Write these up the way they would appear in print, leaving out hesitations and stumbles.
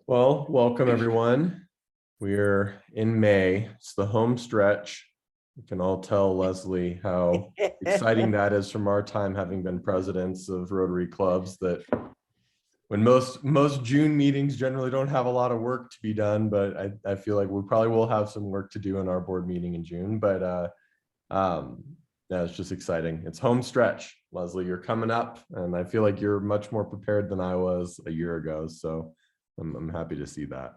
Well, welcome everyone. We're in May. It's the home stretch. You can all tell Leslie how exciting that is from our time having been presidents of Rotary clubs, that when most June meetings generally don't have a lot of work to be done, but I feel like we probably will have some work to do in our board meeting in June. But yeah, it's just exciting. It's home stretch. Leslie, you're coming up, and I feel like you're much more prepared than I was a year ago. So I'm happy to see that.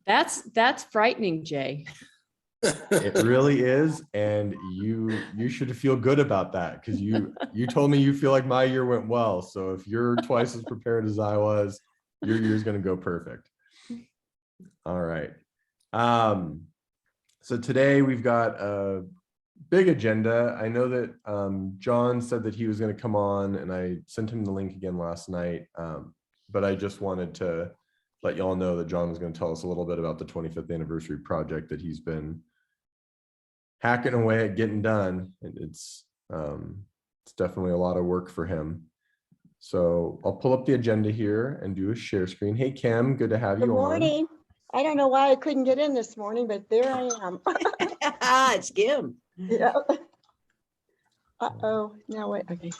That's frightening, Jay. It really is, and you should feel good about that, because you told me you feel like my year went well. So if you're twice as prepared as I was, your year's going to go perfect. All right. So today we've got a big agenda. I know that John said that he was going to come on, and I sent him the link again last night. But I just wanted to let y'all know that John was going to tell us a little bit about the 25th anniversary project that he's been hacking away at getting done. And it's definitely a lot of work for him. So I'll pull up the agenda here and do a share screen. Hey, Kim, good to have you on. Good morning. I don't know why I couldn't get in this morning, but there I am. It's Kim. Yeah. Uh-oh, now what? Okay.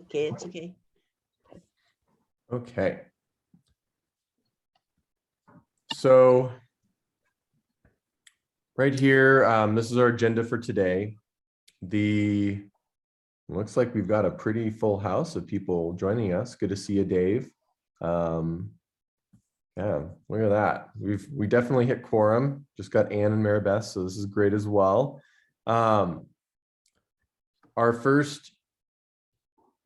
Okay, it's okay. Okay. So right here, this is our agenda for today. Looks like we've got a pretty full house of people joining us. Good to see you, Dave. Yeah, look at that. We definitely hit quorum. Just got Ann and Maribeth, so this is great as well. Our first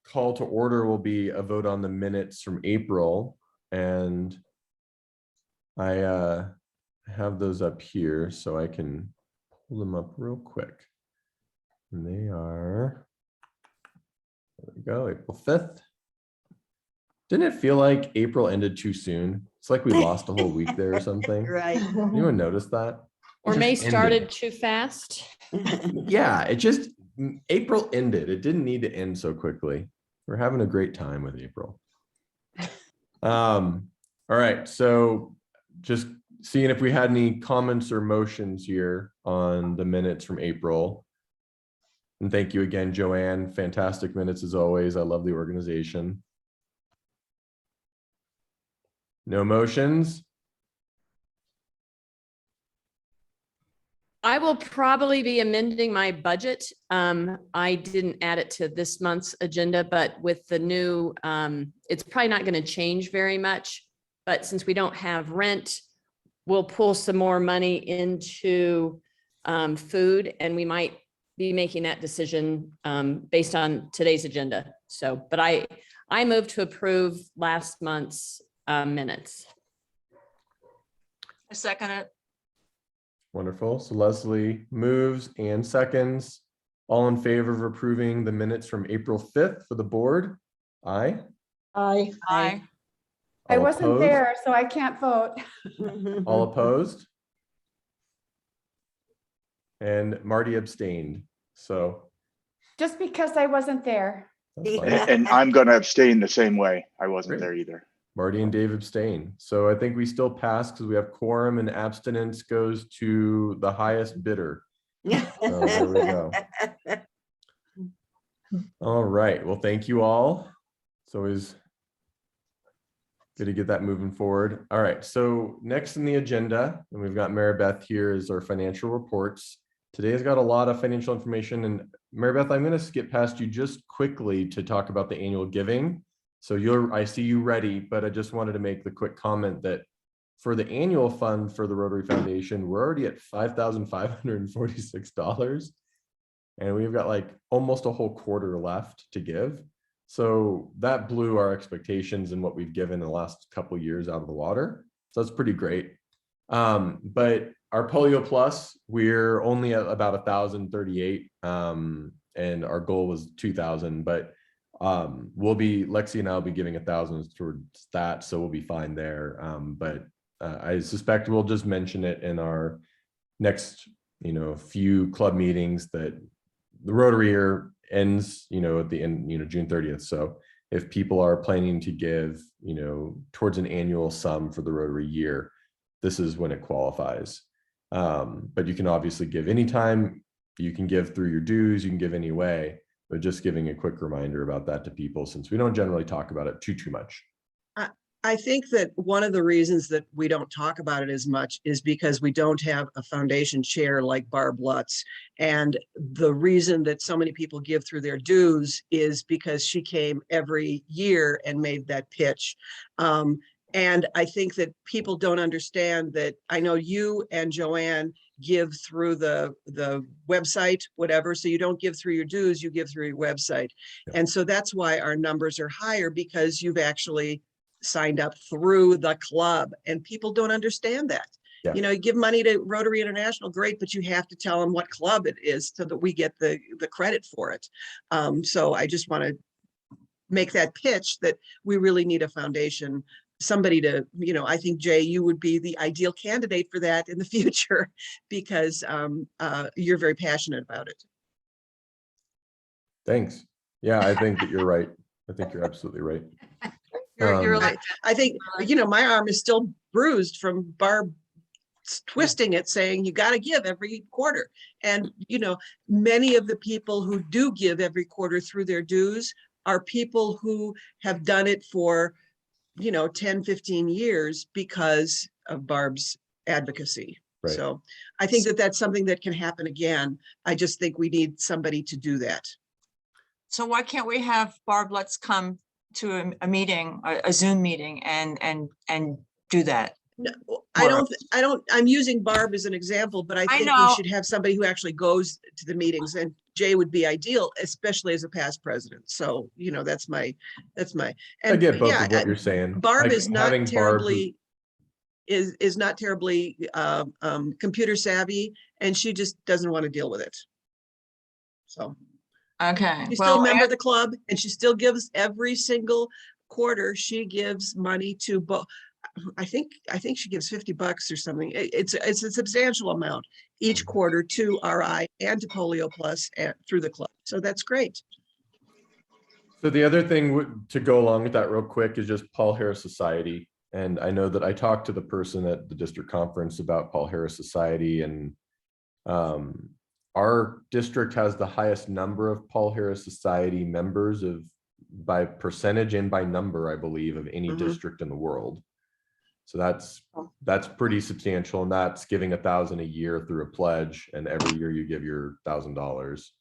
call to order will be a vote on the minutes from April, and I have those up here so I can pull them up real quick. And they are, there we go, April 5th. Didn't it feel like April ended too soon? It's like we lost a whole week there or something. Right. Anyone notice that? Or It May just started ended. too fast. Yeah, April ended. It didn't need to end so quickly. We're having a great time with April. All right, so just seeing if we had any comments or motions here on the minutes from April. And thank you again, Joanne. Fantastic minutes as always. I love the organization. No motions? I will probably be amending my budget. I didn't add it to this month's agenda, but with the new, it's probably not going to change very much. But since we don't have rent, we'll pull some more money into food, and we might be making that decision based on today's agenda. So, but I moved to approve last month's minutes. I second it. Wonderful. So Leslie moves and seconds. All in favor of approving the minutes from April 5th for the board? Aye. Aye. Aye. I All wasn't opposed? there, so I can't vote. All opposed? And Marty abstained. So Just because I wasn't there. that's fine. And I'm going to abstain the same way. I wasn't Great. there either. Marty and Dave abstain. So I think we still pass because we have quorum, and abstinence goes to the highest bidder. So there we go. All right. Well, thank you all. It's always good to get that moving forward. All right. So next in the agenda, and we've got Maribeth here, is our financial reports. Today's got a lot of financial information. And Maribeth, I'm going to skip past you just quickly to talk about the annual giving. So I see you ready, but I just wanted to make the quick comment that for the annual fund for the Rotary Foundation, we're already at $5,546. And we've got like almost a whole quarter left to give. So that blew our expectations and what we've given in the last couple of years out of the water. So that's pretty great. But our Polio Plus, we're only at about 1,038, and our goal was 2,000, but Lexi and I will be giving 1,000 towards that, so we'll be fine there. But I suspect we'll just mention it in our next, few club meetings that the Rotary year ends, at the end, June 30th. So if people are planning to give, towards an annual sum for the Rotary year, this is when it qualifies. But you can obviously give anytime, you can give through your dues, you can give any way, but just giving a quick reminder about that to people, since we don't generally talk about it too much. I think that one of the reasons that we don't talk about it as much is because we don't have a foundation chair like Barb Lutz. And the reason that so many people give through their dues is because she came every year and made that pitch. And I think that people don't understand that. I know you and Joanne give through the website, whatever. So you don't give through your dues, you give through your website. Yeah. And so that's why our numbers are higher, because you've actually signed up through the club, and people don't understand that. Yeah. You give money to Rotary International, great, but you have to tell them what club it is so that we get the credit for it. So I just want to make that pitch that we really need a foundation, somebody to, I think, Jay, you would be the ideal candidate for that in the future, because you're very passionate about it. Thanks. Yeah, I think that you're right. I think you're absolutely right. You're Um, elected. I think, my arm is still bruised from Barb twisting it, saying you got to give every quarter. And, many of the people who do give every quarter through their dues are people who have done it for, 10, 15 years because of Barb's advocacy. Right. So I think that that's something that can happen again. I just think we need somebody to do that. So why can't we have Barb Let's come to a meeting, a Zoom meeting, and do that? No, I'm using Barb as an example, but I think we know. should have somebody who actually goes to the meetings, and Jay would be ideal, especially as a past president. So, that's my, I and get both yeah, of what you're saying. Barb Like, is not having Barb- terribly, is not terribly computer savvy, and she just doesn't want to deal with it. So Okay. she's still a Well, member of the club, and she still gives every single quarter. She gives money to both. I think she gives $50 or something. It's a substantial amount each quarter to RI and to Polio Plus and through the club. So that's great. So the other thing to go along with that real quick is just Paul Harris Society. And I know that I talked to the person at the district conference about Paul Harris Society, and our district has the highest number of Paul Harris Society members by percentage and by number, I believe, of any district in the world. So that's pretty substantial, and that's giving $1,000 a year through a pledge, and every year you give your $1,000.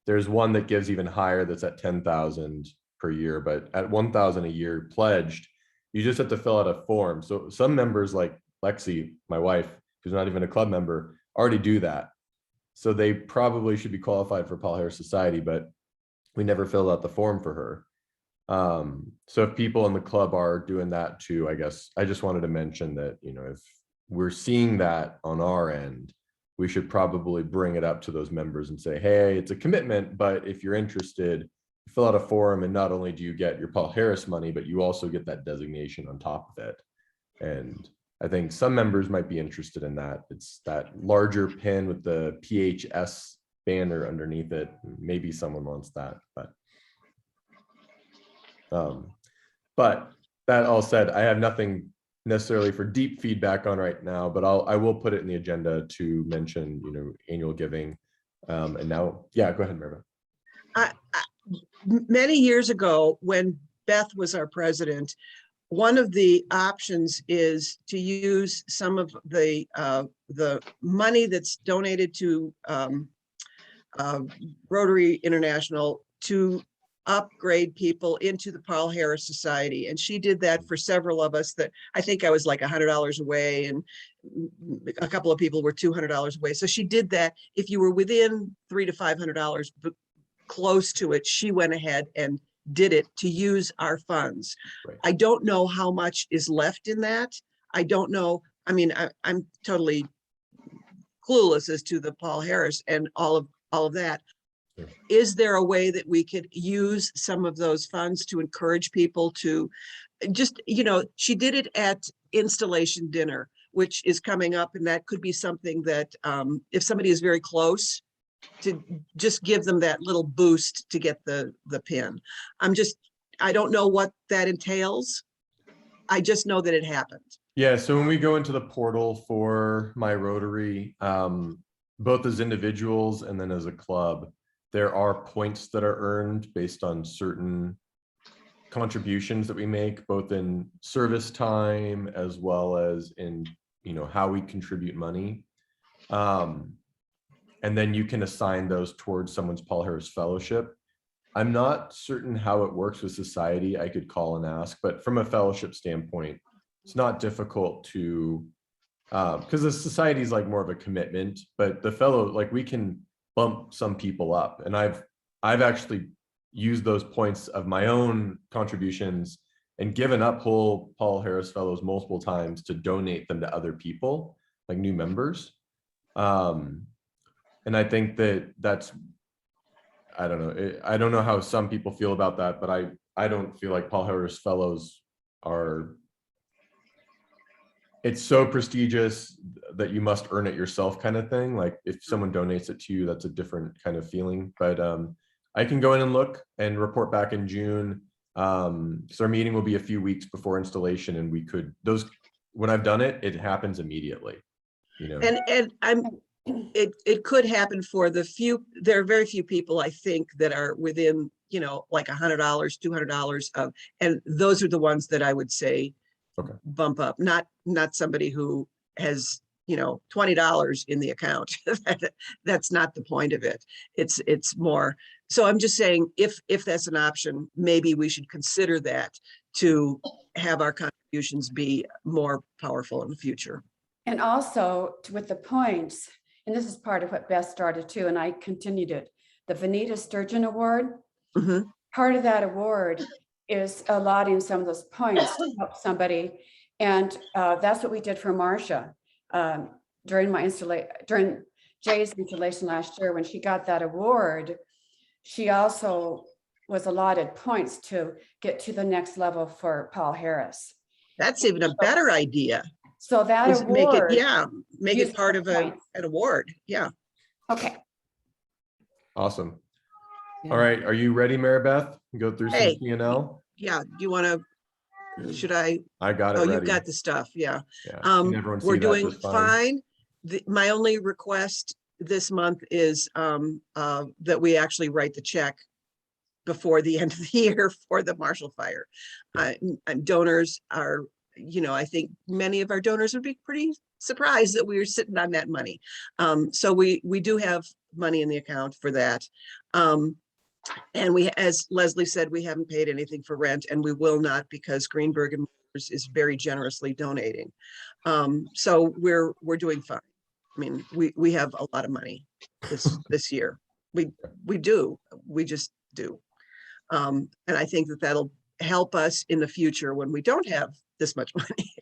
There's one that gives even higher, that's at 10,000 per year, but at 1,000 a year pledged, you just have to fill out a form. So some members, like Lexi, my wife, who's not even a club member, already do that. So they probably should be qualified for Paul Harris Society, but we never filled out the form for her. So if people in the club are doing that too, I guess I just wanted to mention that, if we're seeing that on our end, we should probably bring it up to those members and say, hey, it's a commitment, but if you're interested, fill out a form, and not only do you get your Paul Harris money, but you also get that designation on top of it. And I think some members might be interested in that. It's that larger pin with the PHS banner underneath it. Maybe someone wants that, but that all said, I have nothing necessarily for deep feedback on right now, but I will put it in the agenda to mention, annual giving. And now, yeah, go ahead, Merva. Many years ago, when Beth was our president, one of the options is to use some of the money that's donated to Rotary International to upgrade people into the Paul Harris Society. And she did that for several of us. That I think I was like $100 away, and a couple of people were $200 away. So she did that. If you were within $300 to $500, but close to it, she went ahead and did it to use our funds. Right. I don't know how much is left in that. I don't know. I mean, I'm totally clueless as to the Paul Harris and all of that. Sure. Is there a way that we could use some of those funds to encourage people to just, she did it at installation dinner, which is coming up, and that could be something that if somebody is very close to just give them that little boost to get the pin. I don't know what that entails. I just know that it happened. Yeah, so when we go into the portal for my Rotary, both as individuals and then as a club, there are points that are earned based on certain contributions that we make, both in service time as well as in, how we contribute money. And then you can assign those towards someone's Paul Harris Fellowship. I'm not certain how it works with society. I could call and ask, but from a fellowship standpoint, it's not difficult to, because the society is like more of a commitment, but the fellow, like we can bump some people up. And I've actually used those points of my own contributions and given up whole Paul Harris Fellows multiple times to donate them to other people, like new members. And I think that's, I don't know. I don't know how some people feel about that, but I don't feel like Paul Harris Fellows are, it's so prestigious that you must earn it yourself kind of thing. Like if someone donates it to you, that's a different kind of feeling. But I can go in and look and report back in June. So our meeting will be a few weeks before installation, and we could, when I've done it, it happens immediately, And it could happen for there are very few people, I think, that are within, like $100, $200 of, and those are the ones that I would say Okay. bump up, not somebody who has, $20 in the account. That's not the point of it. It's more. So I'm just saying, if that's an option, maybe we should consider that to have our contributions be more powerful in the future. And also with the points, and this is part of what Beth started too, and I continued it, the Vanita Sturgeon Award. Mhm. Part of that award is allotting some of those points to help somebody. And that's what we did for Marcia during Jay's installation last year. When she got that award, she also was allotted points to get to the next level for Paul Harris. That's even a better idea. So that is award. make it use part the of points. an award. Yeah. Okay. Awesome. Yeah. All right. Are you ready, Maribeth? Go through some Hey. P&L. Yeah. Do you want to, should I? I got it Oh, ready. you've got the stuff. Yeah. Yeah. Can everyone see We're that doing just fine. My only request this month is that we actually write the check before the end of the year for the Marshall Fire. Donors are, I think many of our donors would be pretty surprised that we were sitting on that money. So we do have money in the account for that. And as Leslie said, we haven't paid anything for rent, and we will not, because Greenberg and Motors is very generously donating. So we're doing fine. I mean, we have a lot of money this year. We do. We just do. And I think that'll help us in the future when we don't have this much money.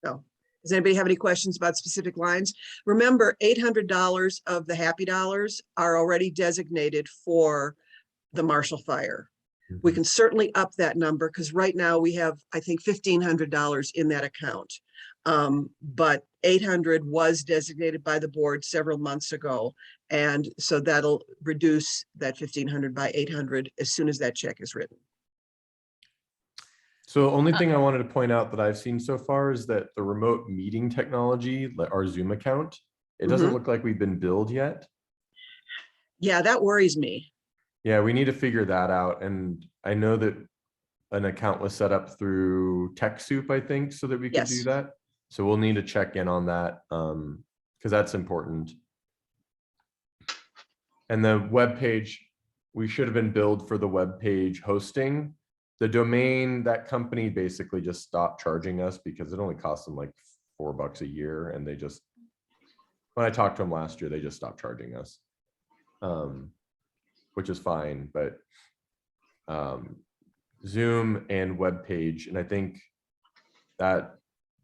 So, does anybody have any questions about specific lines? Remember, $800 of the happy dollars are already designated for the Marshall Fire. We can certainly up that number, because right now we have, I think, $1,500 in that account. But 800 was designated by the board several months ago. And so that'll reduce that 1,500 by 800 as soon as that check is written. So the only thing I wanted to point out that I've seen so far is that the remote meeting technology, like our Zoom account, it doesn't look like we've been billed yet. Yeah, that worries me. Yeah, we need to figure that out. And I know that an account was set up through TechSoup, I think, so that we could do Yes. that. So we'll need to check in on that because that's important. And the web page, we should have been billed for the web page hosting. The domain, that company basically just stopped charging us because it only cost them like $4 a year. And they just, when I talked to them last year, they just stopped charging us, which is fine. But Zoom and web page, and I think that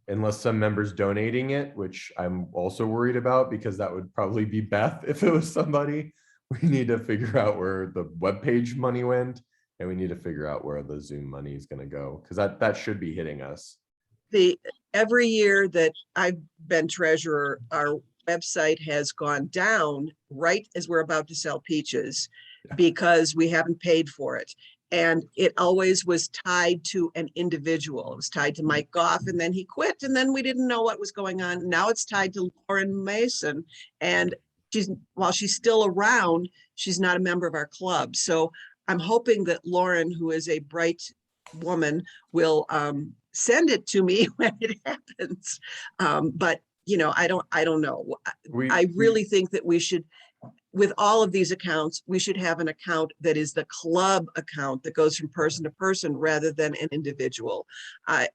unless some members donating it, which I'm also worried about, because that would probably be Beth if it was somebody, we need to figure out where the web page money went. And we need to figure out where the Zoom money is going to go, because that should be hitting us. Every year that I've been treasurer, our website has gone down right as we're about to sell peaches Yeah. because we haven't paid for it. And it always was tied to an individual. It was tied to Mike Goff, and then he quit, and then we didn't know what was going on. Now it's tied to Lauren Mason, and while she's still around, she's not a member of our club. So I'm hoping that Lauren, who is a bright woman, will send it to me when it happens. But I don't know. I really think that we should, with all of these accounts, we should have an account that is the club account that goes from person to person rather than an individual. I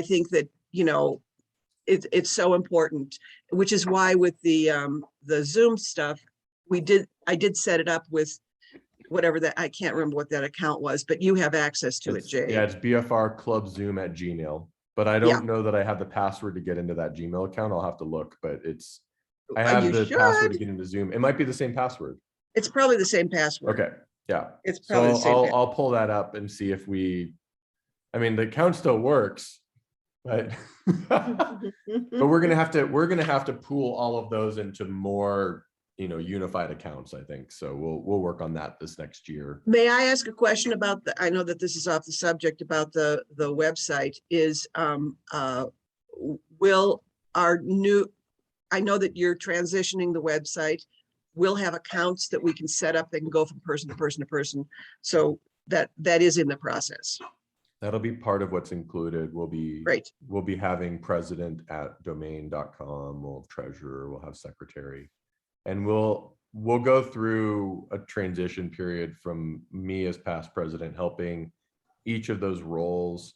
think that, it's so important, which is why with the Zoom stuff, I did set it up with whatever that, I can't remember what that account was, but you have access to it, Jay. Yeah, it's BFR Club Zoom at Gmail, but I don't know that I have the password to get into that Gmail account. I'll have to look, but I have You the password to should. get into Zoom. It might be the same password. It's probably the same password. Okay, yeah. It's So probably the same. I'll pull that up and see if the account still works, but but we're gonna have to pool all of those into more unified accounts, I think. So we'll work on that this next year. May I ask a question about I know that this is off the subject about the website is, will our new, I know that you're transitioning the website. We'll have accounts that we can set up that can go from person to person to person. So that is in the process. That'll be part of what's included. Great. We'll be having president@domain.com. We'll have treasurer, we'll have secretary. And we'll go through a transition period from me as past president, helping each of those roles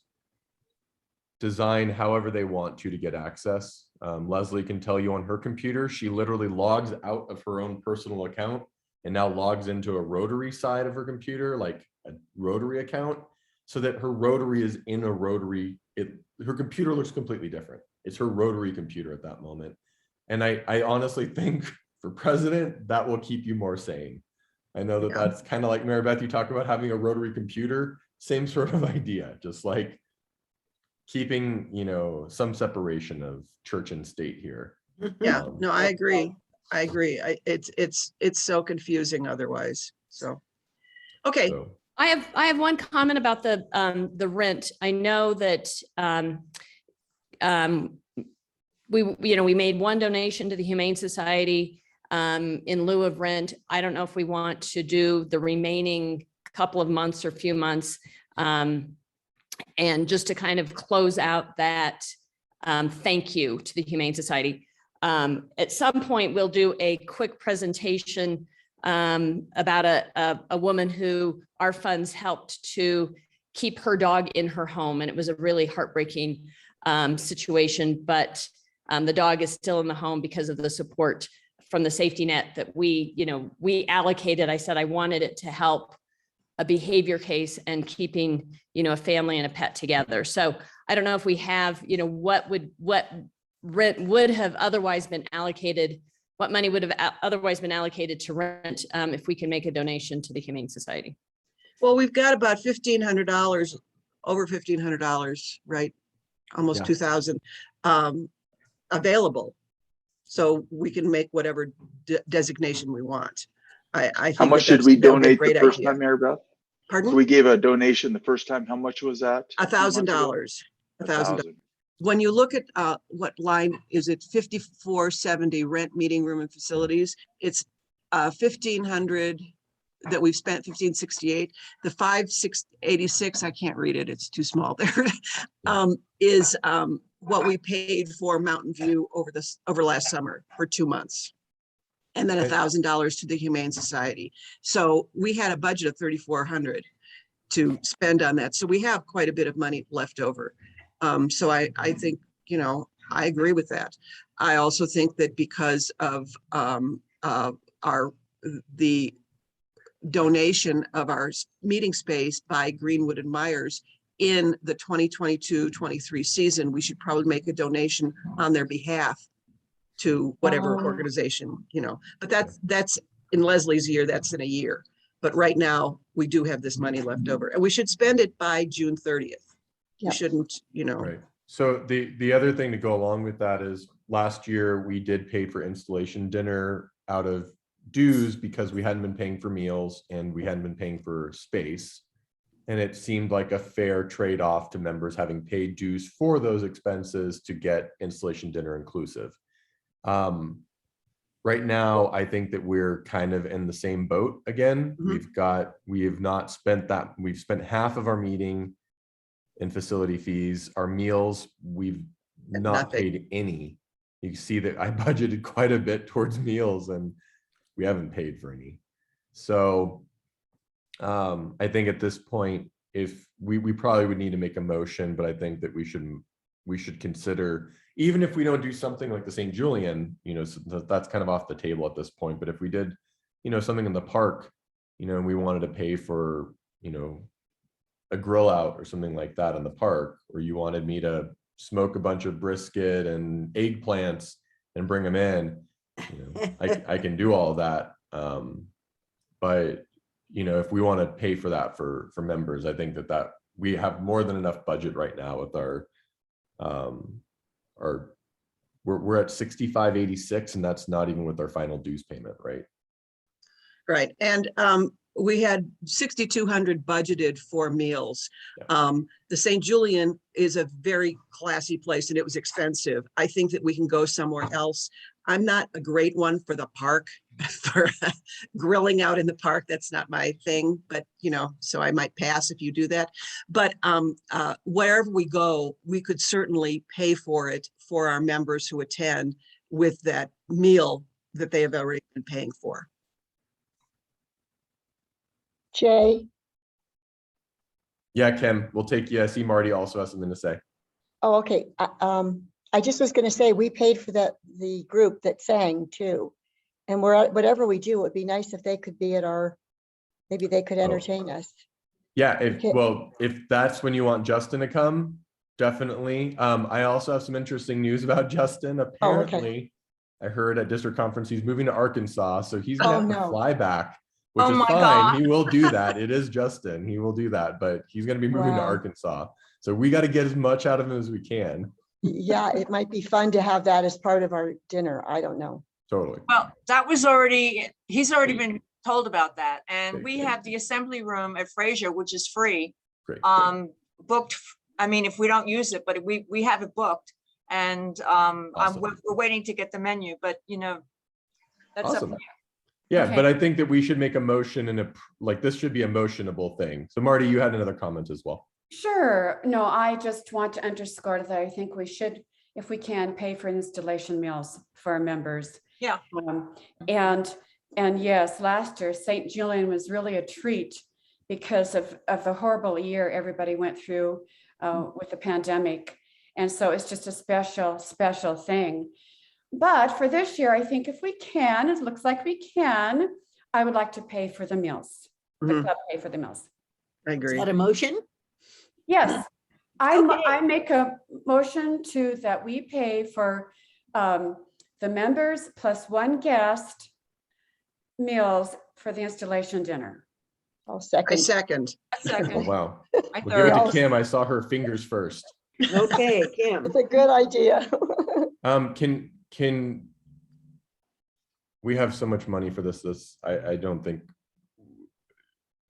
design however they want to get access. Leslie can tell you on her computer, she literally logs out of her own personal account and now logs into a Rotary side of her computer, like a Rotary account, so that her Rotary is in a Rotary. Her computer looks completely different. It's her Rotary computer at that moment. And I honestly think for president, that will keep you more sane. I know that that's kind of like Mary Beth, you talked about having a Rotary computer, same sort of idea, just like keeping, some separation of church and state here. Yeah, no, I agree. It's so confusing otherwise. So, okay. So, I have one comment about the rent. I know that we made one donation to the Humane Society in lieu of rent. I don't know if we want to do the remaining couple of months or few months. And just to kind of close out that thank you to the Humane Society. At some point, we'll do a quick presentation about a woman who our funds helped to keep her dog in her home. And it was a really heartbreaking situation, but the dog is still in the home because of the support from the safety net that we allocated. I said I wanted it to help a behavior case and keeping, a family and a pet together. So I don't know if we have, what rent would have otherwise been allocated, what money would have otherwise been allocated to rent if we can make a donation to the Humane Society. Well, we've got about $1,500, over $1,500, right? Almost 2,000 available. So we can make whatever designation we want. I think How much did we donate the first time, Mary Beth? Pardon? So we gave a donation the first time. How much was that? $1,000. $1,000. When you look at what line is it, 5470 rent, meeting room and facilities, it's 1,500 that we've spent, 1,568. The 5,686, I can't read it, it's too small there, is what we paid for Mountain View over last summer for 2 months. And then $1,000 to the Humane Society. So we had a budget of 3,400 to spend on that. So we have quite a bit of money left over. So I think, I agree with that. I also think that because of the donation of our meeting space by Greenwood and Myers in the 2022-23 season, we should probably make a donation on their behalf to whatever organization, but that's in Leslie's year, that's in a year. But right now we do have this money left over and we should spend it by June 30th. We shouldn't, Right. So the other thing to go along with that is last year we did pay for installation dinner out of dues because we hadn't been paying for meals and we hadn't been paying for space. And it seemed like a fair trade-off to members having paid dues for those expenses to get installation dinner inclusive. Right now, I think that we're kind of in the same boat again. We have not spent that. We've spent half of our meeting in facility fees. Our meals, we've not paid any. You see that I budgeted quite a bit towards meals and we haven't paid for any. So I think at this point, if we probably would need to make a motion, but I think that we should consider, even if we don't do something like the St. Julian, you know, so that's kind of off the table at this point. But if we did, you know, something in the park, you know, and we wanted to pay for, you know, a grill out or something like that in the park, or you wanted me to smoke a bunch of brisket and eggplants and bring them in, you know, I can do all of that. But you know, if we want to pay for that for members, I think that we have more than enough budget right now with our we're at 6586, and that's not even with our final dues payment, right? Right. And we had 6,200 budgeted for meals. Yeah. The St. Julian is a very classy place and it was expensive. I think that we can go somewhere else. I'm not a great one for the park, for grilling out in the park. That's not my thing, but you know, so I might pass if you do that. But wherever we go, we could certainly pay for it for our members who attend with that meal that they have already been paying for. Jay, Yeah, Kim, we'll take you. I see Marty also has something to say. oh, okay. I just was gonna say, we paid for the group that sang too. And whatever we do, it'd be nice if they could be at maybe they could entertain us. Yeah, Okay. well, if that's when you want Justin to come, definitely. I also have some interesting news about Justin. Apparently, I heard at district conference he's moving to Arkansas, so he's gonna have to fly back, which Oh is my fine. God. He will do that. It is Justin. He will do that, but he's gonna be moving to Wow. Arkansas. So we got to get as much out of him as we can. Yeah, it might be fun to have that as part of our dinner. I don't know. Totally. Well, that was he's already been told about that. And Great, we great. have the assembly room at Fraser, which is free, Great. booked. I mean, if we don't use it, but we have it booked. And Awesome. we're waiting to get the menu, but you know, that's up Awesome. to Yeah, Okay. but I think that we should make a motion and like this should be a motionable thing. So Marty, you had another comment as well. Sure. No, I just want to underscore that I think we should, if we can, pay for installation meals for our members. Yeah. And yes, last year, St. Julian was really a treat because of the horrible year everybody went through with the pandemic. And so it's just a special thing. But for this year, I think if we can, it looks like we can, I would like to pay for the meals. The Mhm. club pay for the meals. I agree. Is that a motion? Yes, Okay. I make a motion that we pay for the members plus one guest meals for the installation dinner. I'll I second. second. a Oh, second. wow. I We'll give it to third. Kim. I saw her fingers first. Okay, Kim. It's a good idea. Can we have so much money for this? I don't think.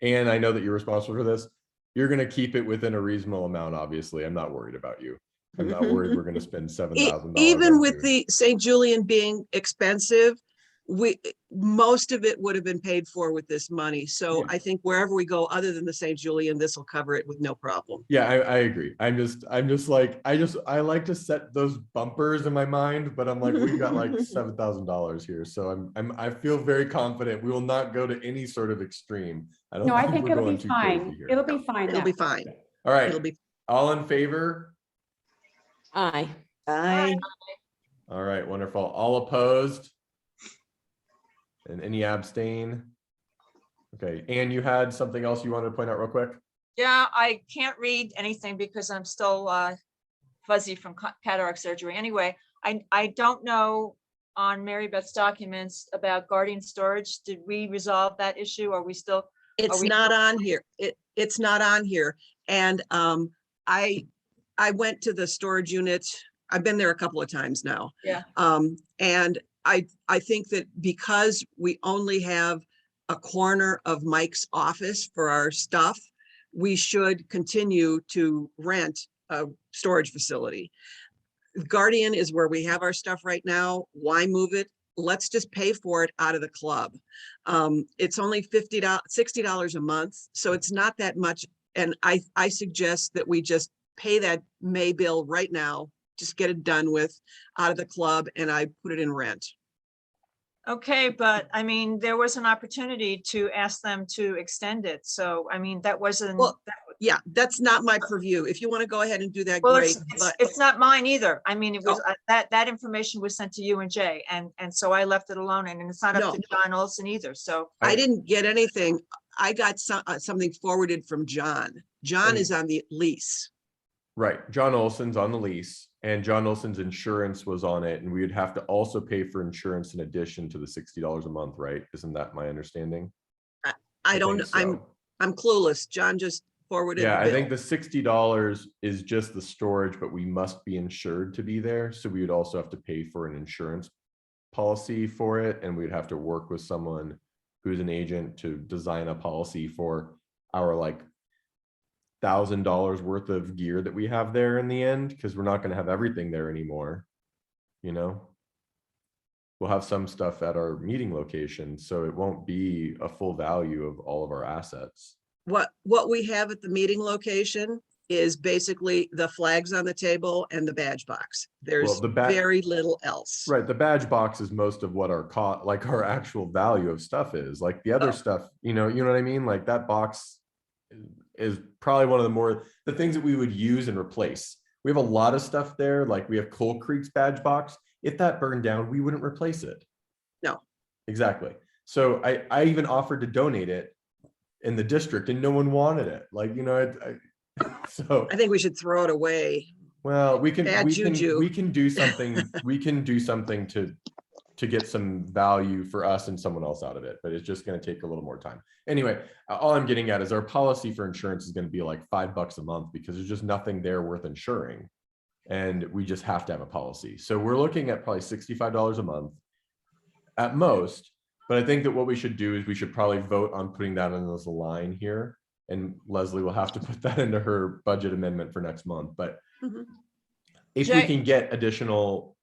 And I know that you're responsible for this. You're going to keep it within a reasonable amount. Obviously, I'm not worried about you. I'm not worried we're going to spend $7,000. Even on with food. the St. Julian being expensive, most of it would have been paid for with this money. So Yeah. I think wherever we go, other than the St. Julian, this will cover it with no problem. Yeah, I agree. I'm just like, I like to set those bumpers in my mind, but I'm like, we've got like $7,000 here. So I feel very confident we will not go to any sort of extreme. No, I think we're it'll going be too fine. crazy here. It'll be fine. It'll now. be fine. All right. It'll be, All in favor? Aye. Aye. All right, wonderful. All opposed? And any abstain? Okay, Anne, you had something else you wanted to point out real quick? Yeah, I can't read anything because I'm still fuzzy from cataract surgery. Anyway, I don't know on Mary Beth's documents about guardian storage. Did we resolve that issue? Are we still? it's we- not on here. It's not on here. And I went to the storage unit I've been there a couple of times now. Yeah. And I think that because we only have a corner of Mike's office for our stuff, we should continue to rent a storage facility. Guardian is where we have our stuff right now. Why move it? Let's just pay for it out of the club. It's only $60 a month, so it's not that much. And I suggest that we just pay that May bill right now, just get it done with out of the club, and I put it in rent. Okay, but I mean, there was an opportunity to ask them to extend it. So, I mean, that wasn't, Well, yeah, that's not my purview. If you want to go ahead and do that, well, great. But it's not mine either. I mean, it was, Oh. that information was sent to you and Jay, and so I left it alone, and it's not up to John Olson either, so. I didn't get anything. I got something forwarded from John. John is on the lease. Right, John Olson's on the lease, and John Olson's insurance was on it, and we would have to also pay for insurance in addition to the $60 a month, right? Isn't that my understanding? I don't, think so. I'm clueless. John just forwarded. Yeah, the I think bill. the $60 is just the storage, but we must be insured to be there. So we would also have to pay for an insurance policy for it. And we'd have to work with someone who's an agent to design a policy for our like $1,000 worth of gear that we have there in the end, because we're not going to have everything there anymore. You know, we'll have some stuff at our meeting location, so it won't be a full value of all of our assets. What we have at the meeting location is basically the flags on the table and the badge box. There's very little else. Right, the badge box is most of what our like our actual value of stuff is. Like the other stuff, you know what I mean? Like that box is probably one of the things that we would use and replace. We have a lot of stuff there, like we have Coal Creek's badge box. If that burned down, we wouldn't replace it. No. Exactly. So I even offered to donate it in the district and no one wanted it. Like, you know, so I think we should throw it away. well, we can do something. We can do something to get some value for us and someone else out of it, but it's just going to take a little more time. Anyway, all I'm getting at is our policy for insurance is going to be like $5 a month because there's just nothing there worth insuring. And we just have to have a policy. So we're looking at probably $65 a month at most. But I think that what we should do is we should probably vote on putting that in as a line here. And Leslie will have to put that into her budget amendment for next month. But if we can get additional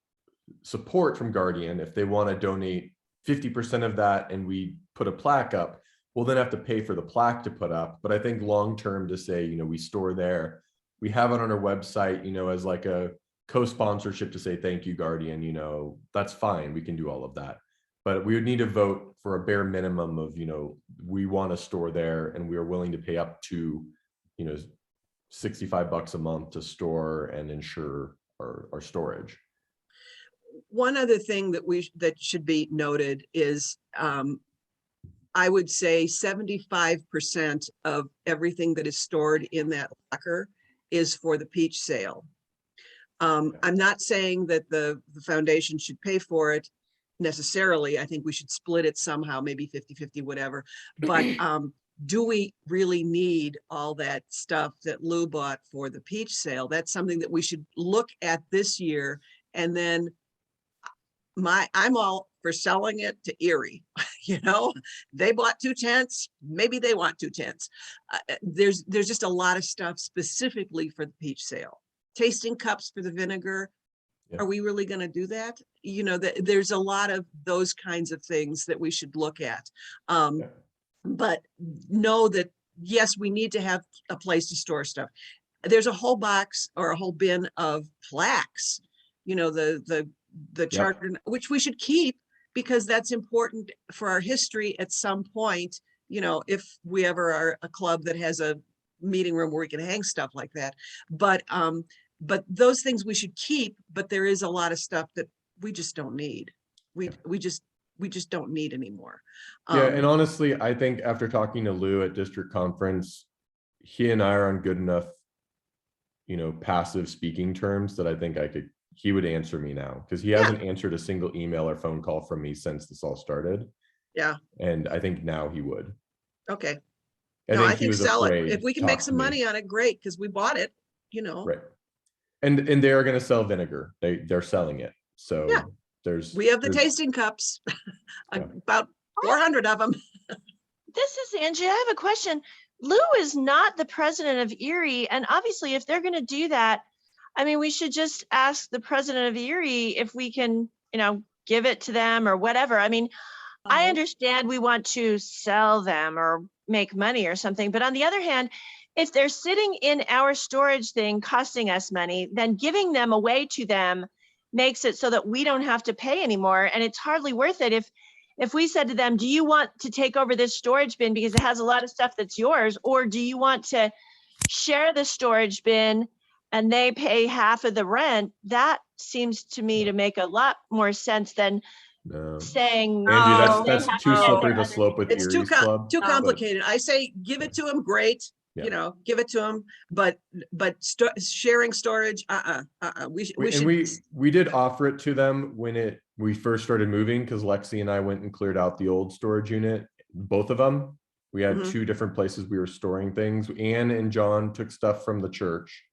support from Guardian, if they want to donate 50% of that and we put a plaque up, we'll then have to pay for the plaque to put up. But I think long-term to say, you know, we store there, we have it on our website, you know, as like a co-sponsorship to say, thank you, Guardian, you know, that's fine. We can do all of that. But we would need to vote for a bare minimum of, you know, we want to store there and we are willing to pay up to, you know, $65 a month to store and insure our storage. One other thing that should be noted is I would say 75% of everything that is stored in that locker is for the peach sale. I'm not saying that the foundation should pay for it necessarily. I think we should split it somehow, maybe 50-50, whatever. But do we really need all that stuff that Lou bought for the peach sale? That's something that we should look at this year. And then I'm all for selling it to Erie. You know, they bought 2 tents, maybe they want 2 tents. There's just a lot of stuff specifically for the peach sale. Tasting cups for the vinegar. Yeah. Are we really going to do that? You know, there's a lot of those kinds of things that we should look at. But know that, yes, we need to have a place to store stuff. There's a whole box or a whole bin of plaques, you know, the charter, which we should keep because that's important for our history at some point, you know, if we ever are a club that has a meeting room where we can hang stuff like that. But those things we should keep, but there is a lot of stuff that we just don't need. We just don't need anymore. Yeah, and honestly, I think after talking to Lou at district conference, he and I are on good enough, you know, passive speaking terms that I think he would answer me now because he hasn't answered a single email or phone call from me since this all started. Yeah. And I think now he would. Okay. I think sell it. If we can make some me. money on it, great, because we bought it, you know. Right. And they are gonna sell vinegar. They're selling it. So Yeah. there's. We have the there's- tasting cups, Yeah. about 400 of them. This is Angie. I have a question. Lou is not the president of Erie, and obviously if they're going to do that, I mean, we should just ask the president of Erie if we can, give it to them or whatever. I mean, I understand we want to sell them or make money or something, but on the other hand, if they're sitting in our storage thing costing us money, then giving them away to them makes it so that we don't have to pay anymore. And it's hardly worth it if we said to them, do you want to take over this storage bin because it has a lot of stuff that's yours? Or do you want to share the storage bin and they pay half of the rent? That seems to me to make a lot more sense than No. saying. Angie, No, that's they have too to pay slippery their to other- slope with It's too Erie's club. too but- complicated. I say, give it to them, great, Yeah. give it to them, but sharing storage, we should. We did offer it to them when we first started moving, because Lexi and I went and cleared out the old storage unit, both of them. We had Mhm. 2 different places we were storing things. Ann and John took stuff from the church.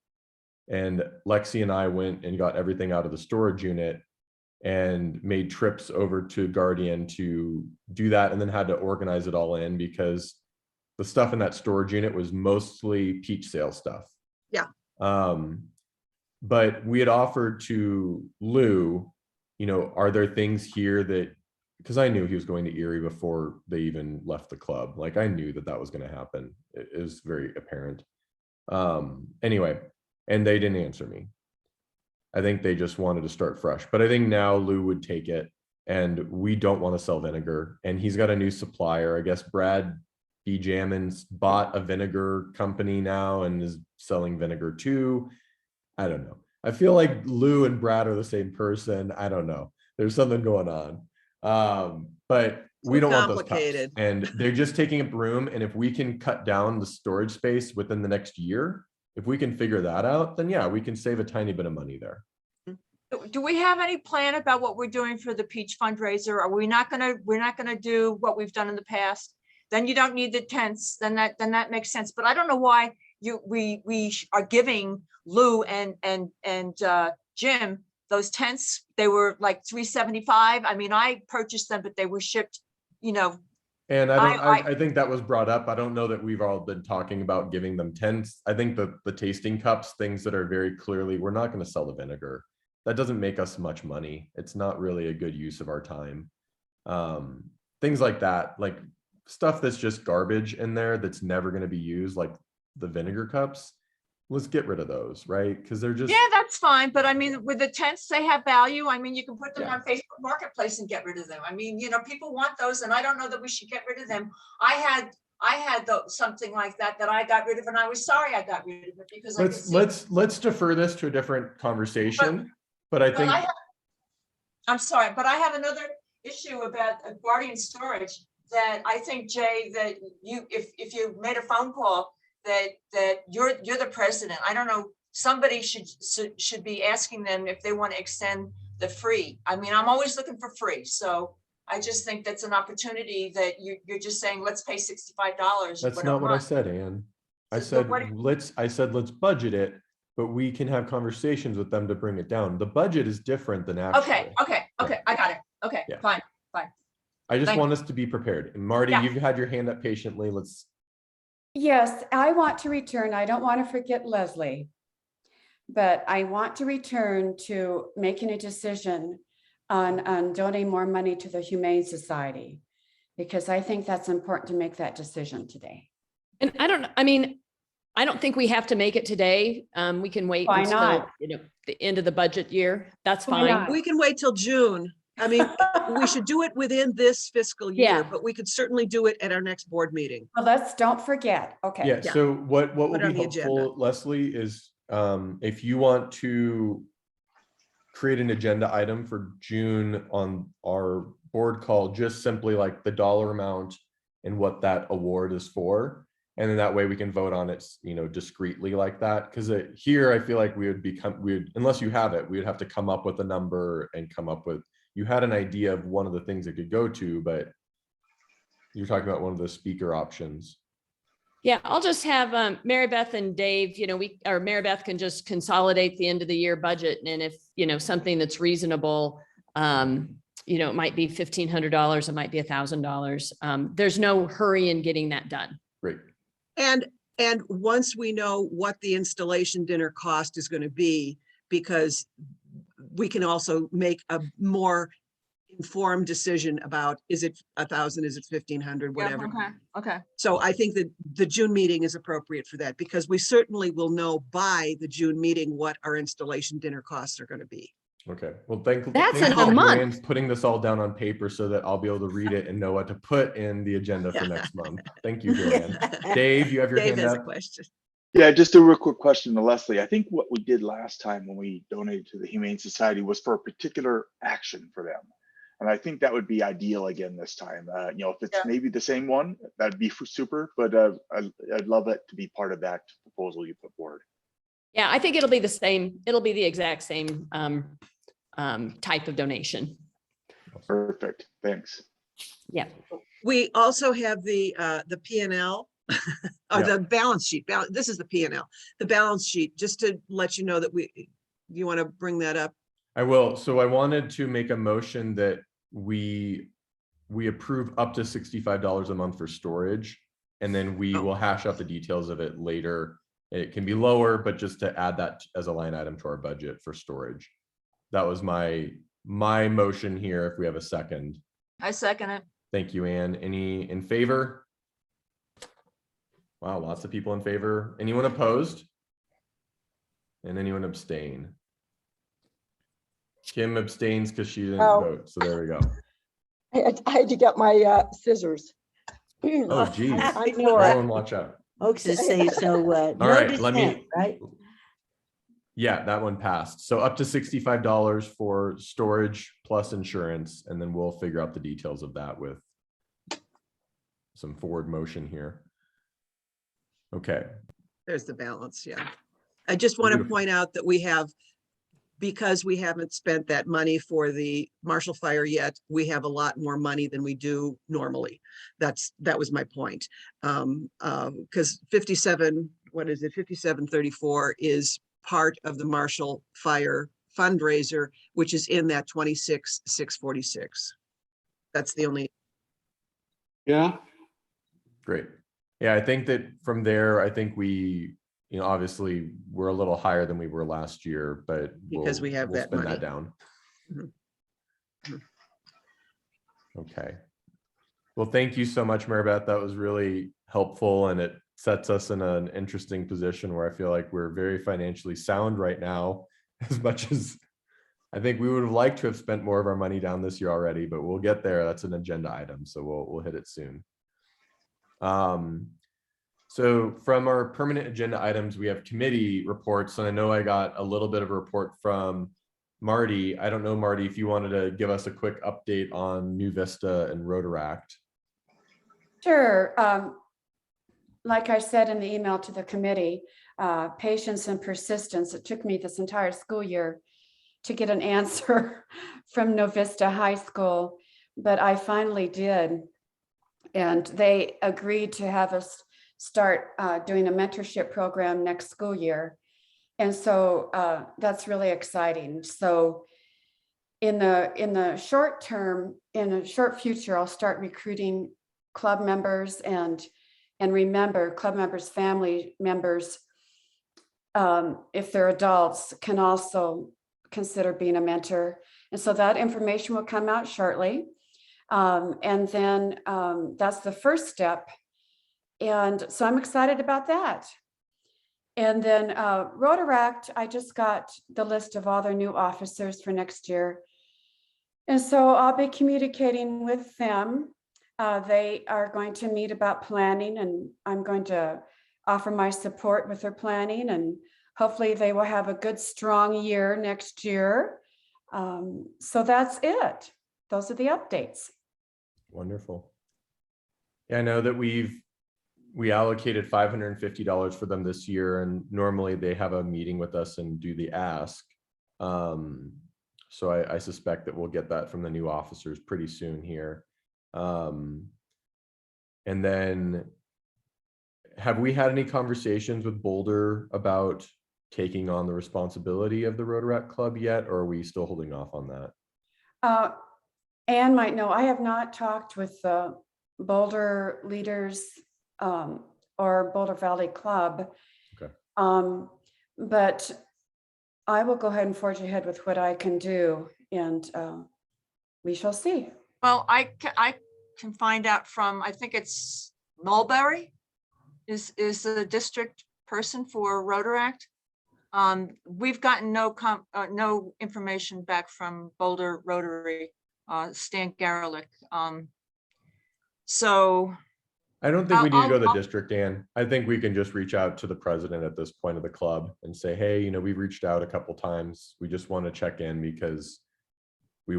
And Lexi and I went and got everything out of the storage unit and made trips over to Guardian to do that, and then had to organize it all in because the stuff in that storage unit was mostly peach sale stuff. Yeah. But we had offered to Lou, are there things here that, because I knew he was going to Erie before they even left the club. Like, I knew that was going to happen. It was very apparent. Anyway, and they didn't answer me. I think they just wanted to start fresh, but I think now Lou would take it, and we don't want to sell vinegar, and he's got a new supplier. I guess Brad B. Jammins bought a vinegar company now and is selling vinegar too. I don't know. I feel like Lou and Brad are the same person. I don't know. There's something going on. But we don't want those cups. Complicated. And they're just taking up room. And if we can cut down the storage space within the next year, if we can figure that out, then yeah, we can save a tiny bit of money there. Do we have any plan about what we're doing for the peach fundraiser? Are we not gonna, we're not gonna do what we've done in the past? Then you don't need the tents, then that makes sense. But I don't know why we are giving Lou and Jim those tents. They were like $375. I mean, I purchased them, but they were shipped, And I think that was brought up. I don't know that we've all been talking about giving them tents. I think the tasting cups, things that are very clearly, we're not going to sell the vinegar. That doesn't make us much money. It's not really a good use of our time. Things like that, like stuff that's just garbage in there that's never going to be used, like the vinegar cups. Let's get rid of those, right? Because they're just. yeah, that's fine. But I mean, with the tents, they have value. I mean, you can put them Yeah. on Facebook Marketplace and get rid of them. I mean, people want those, and I don't know that we should get rid of them. I had something like that I got rid of, and I was sorry I got rid of it because I could see. Let's defer this to a different conversation. But I think. I'm sorry, but I have another issue about Guardian storage that I think, Jay, that if you made a phone call, that you're the president. I don't know, somebody should be asking them if they want to extend the free. I mean, I'm always looking for free. So I just think that's an opportunity that you're just saying, let's pay $65. That's not what I said, Ann. I So said, let's budget it, but we can have conversations with them to bring it down. The budget is different than actual. Okay. I got it. Okay, Yeah. fine. I just Thank want us to be prepared. And Marty, Yeah. you've had your hand up patiently. Yes, I want to return. I don't want to forget Leslie. But I want to return to making a decision on donating more money to the Humane Society, because I think that's important to make that decision today. And I don't think we have to make it today. We can wait Why until, not? the end of the budget year. That's Why fine. not? We can wait till June. I mean, we should do it within this fiscal year, Yeah. but we could certainly do it at our next board meeting. Well, don't forget. Okay. Yeah, Yeah. so what will Put it be on the helpful, agenda. Leslie, is if you want to create an agenda item for June on our board call, just simply like the dollar amount and what that award is for. And then that way we can vote on it, discreetly like that. Because here I feel like unless you have it, we would have to come up with a number and come up with, you had an idea of one of the things it could go to, but you're talking about one of the speaker options. Yeah, I'll just have Mary Beth and Dave, or Mary Beth can just consolidate the end of the year budget. And if, something that's reasonable, it might be $1,500, it might be $1,000. There's no hurry in getting that done. Great. And once we know what the installation dinner cost is going to be, because we can also make a more informed decision about, is it 1,000, is it 1,500, whatever. Okay. So I think that the June meeting is appropriate for that, because we certainly will know by the June meeting what our installation dinner costs are going to be. Okay. Well, That's thank in a you, month. Joanne's putting this all down on paper so that I'll be able to read it and know what to put in the agenda for next month. Thank you, Joanne. Dave, you have your Dave hand has a up. question. Yeah, just a real quick question to Leslie. I think what we did last time when we donated to the Humane Society was for a particular action for them. And I think that would be ideal again this time. If it's maybe the same one, that'd be super, but I'd love it to be part of that proposal you put forward. Yeah, I think it'll be the same. It'll be the exact same type of donation. Perfect, thanks. Yeah. We also have the P&L or the balance sheet. This is the P&L, the balance sheet, just to let you know that you want to bring that up. I will. So I wanted to make a motion that we approve up to $65 a month for storage, and then we will hash out the details of it later. It can be lower, but just to add that as a line item to our budget for storage. That was my motion here. If we have a second. I second it. Thank you, Anne. Any in favor? Wow, lots of people in favor. Anyone opposed? And anyone abstain? Kim abstains because she didn't vote. So there we go. I had to get my scissors. Oh, geez. I know it. Everyone watch out. Folks say so. All No right, dissent, right? Yeah, that one passed. So up to $65 for storage plus insurance, and then we'll figure out the details of that with some forward motion here. Okay. There's the balance. Yeah. I just want to Beautiful. point out that because we haven't spent that money for the Marshall Fire yet, we have a lot more money than we do normally. That was my point. Because 5734 is part of the Marshall Fire fundraiser, which is in that 26,646. That's the only. Yeah. Great. Yeah, I think that from there, I think we, obviously we're a little higher than we were last year, but Because we have we'll that spend money. that down. Mhm. Okay. Well, thank you so much, Maribeth. That was really helpful, and it sets us in an interesting position where I feel like we're very financially sound right now, as much as I think we would have liked to have spent more of our money down this year already, but we'll get there. That's an agenda item, so we'll hit it soon. So from our permanent agenda items, we have committee reports, and I know I got a little bit of a report from Marty. I don't know, Marty, if you wanted to give us a quick update on New Vista and Rotaract. Sure. Like I said in the email to the committee, patience and persistence. It took me this entire school year to get an answer from New Vista High School, but I finally did. And they agreed to have us start doing a mentorship program next school year. And so that's really exciting. So in the short term, in a short future, I'll start recruiting club members and remember, club members, family members, if they're adults, can also consider being a mentor. And so that information will come out shortly. And then that's the first step. And so I'm excited about that. And then Rotaract, I just got the list of all their new officers for next year. And so I'll be communicating with them. They are going to meet about planning, and I'm going to offer my support with their planning, and hopefully they will have a good, strong year next year. So that's it. Those are the updates. Wonderful. Yeah, I know that we allocated $550 for them this year, and normally they have a meeting with us and do the ask. So I suspect that we'll get that from the new officers pretty soon here. And then have we had any conversations with Boulder about taking on the responsibility of the Rotaract Club yet, or are we still holding off on that? Anne might know, I have not talked with the Boulder leaders or Boulder Valley Club. Okay. But I will go ahead and forge ahead with what I can do, and we shall see. Well, I can find out from, I think it's Mulberry is the district person for Rotaract. We've gotten no information back from Boulder Rotary, Stan Garlick. So I don't think we need to go to the I'll- district, Dan. I think we can just reach out to the president at this point of the club and say, hey, we've reached out a couple times. We just want to check in because we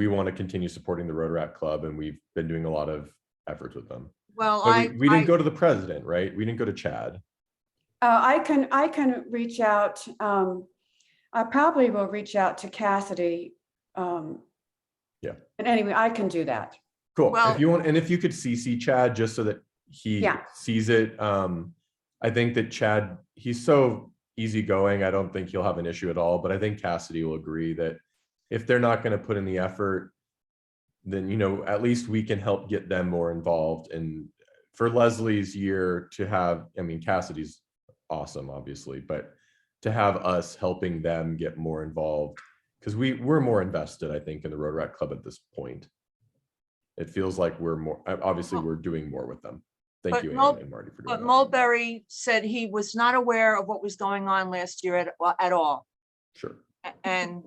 want to continue supporting the Rotaract Club, and we've been doing a lot of efforts with them. well, But we didn't go to the president, right? We didn't go to Chad. I can reach out. I probably will reach out to Cassidy. Yeah. And anyway, I can do that. Cool. Well- If you want, and if you could CC Chad just so that he Yeah. sees it. I think that Chad, he's so easygoing. I don't think he'll have an issue at all, but I think Cassidy will agree that if they're not going to put in the effort, then, at least we can help get them more involved. And for Leslie's year to have, Cassidy's awesome, obviously, but to have us helping them get more involved, because we're more invested, I think, in the Rotaract Club at this point. It feels like we're more, obviously we're doing more with them. Thank But you, Mul- Anne and Marty, for doing But that. Mulberry said he was not aware of what was going on last year at all. Sure. And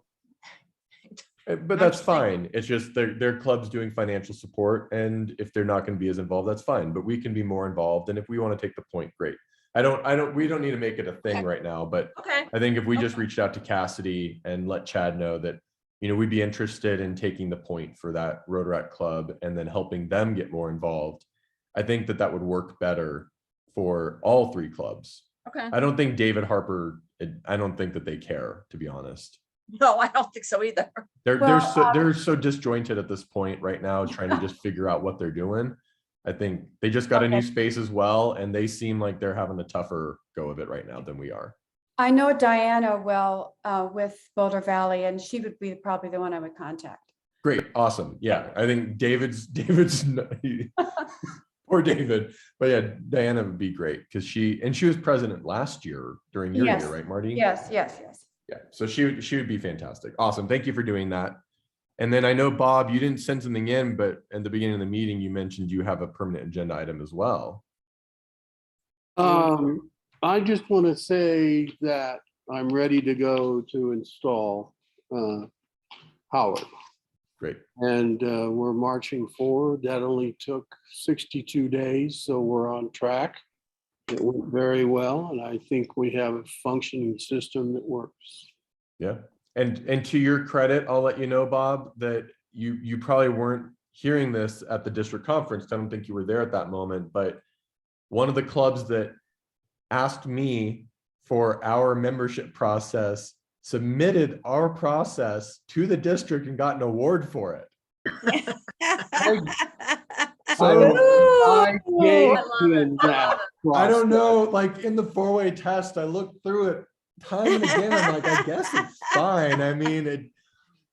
But that's fine. It's just their club's doing financial support, and if they're not going to be as involved, that's fine. But we can be more involved, and if we want to take the point, great. We don't need to make it a thing right now, but okay, I think if we just reached out to Cassidy and let Chad know that, we'd be interested in taking the point for that Rotaract Club and then helping them get more involved, I think that would work better for all three clubs. okay. I don't think David Harper, I don't think that they care, to be honest. No, I don't think so either. They're so disjointed at this point right now, trying to just figure out what they're doing. I think they just got a new space as well, and they seem like they're having a tougher go of it right now than we are. I know Diana well with Boulder Valley, and she would be probably the one I would contact. Great, awesome. Yeah, I think David's poor David, but yeah, Diana would be great because she was president last year during your Yes. year, right, Marty? Yes. Yeah, so she would be fantastic. Awesome. Thank you for doing that. And then I know, Bob, you didn't send something in, but at the beginning of the meeting, you mentioned you have a permanent agenda item as well. I just want to say that I'm ready to go to install Howard. Great. And we're marching forward. That only took 62 days, so we're on track. It went very well, and I think we have a functioning system that works. Yeah. And to your credit, I'll let you know, Bob, that you probably weren't hearing this at the district conference. I don't think you were there at that moment, but one of the clubs that asked me for our membership process submitted our process to the district and got an award for it. So I gave him that. I don't know, like in the 4-way test, I looked through it time and again. I'm like, I guess it's fine. I mean,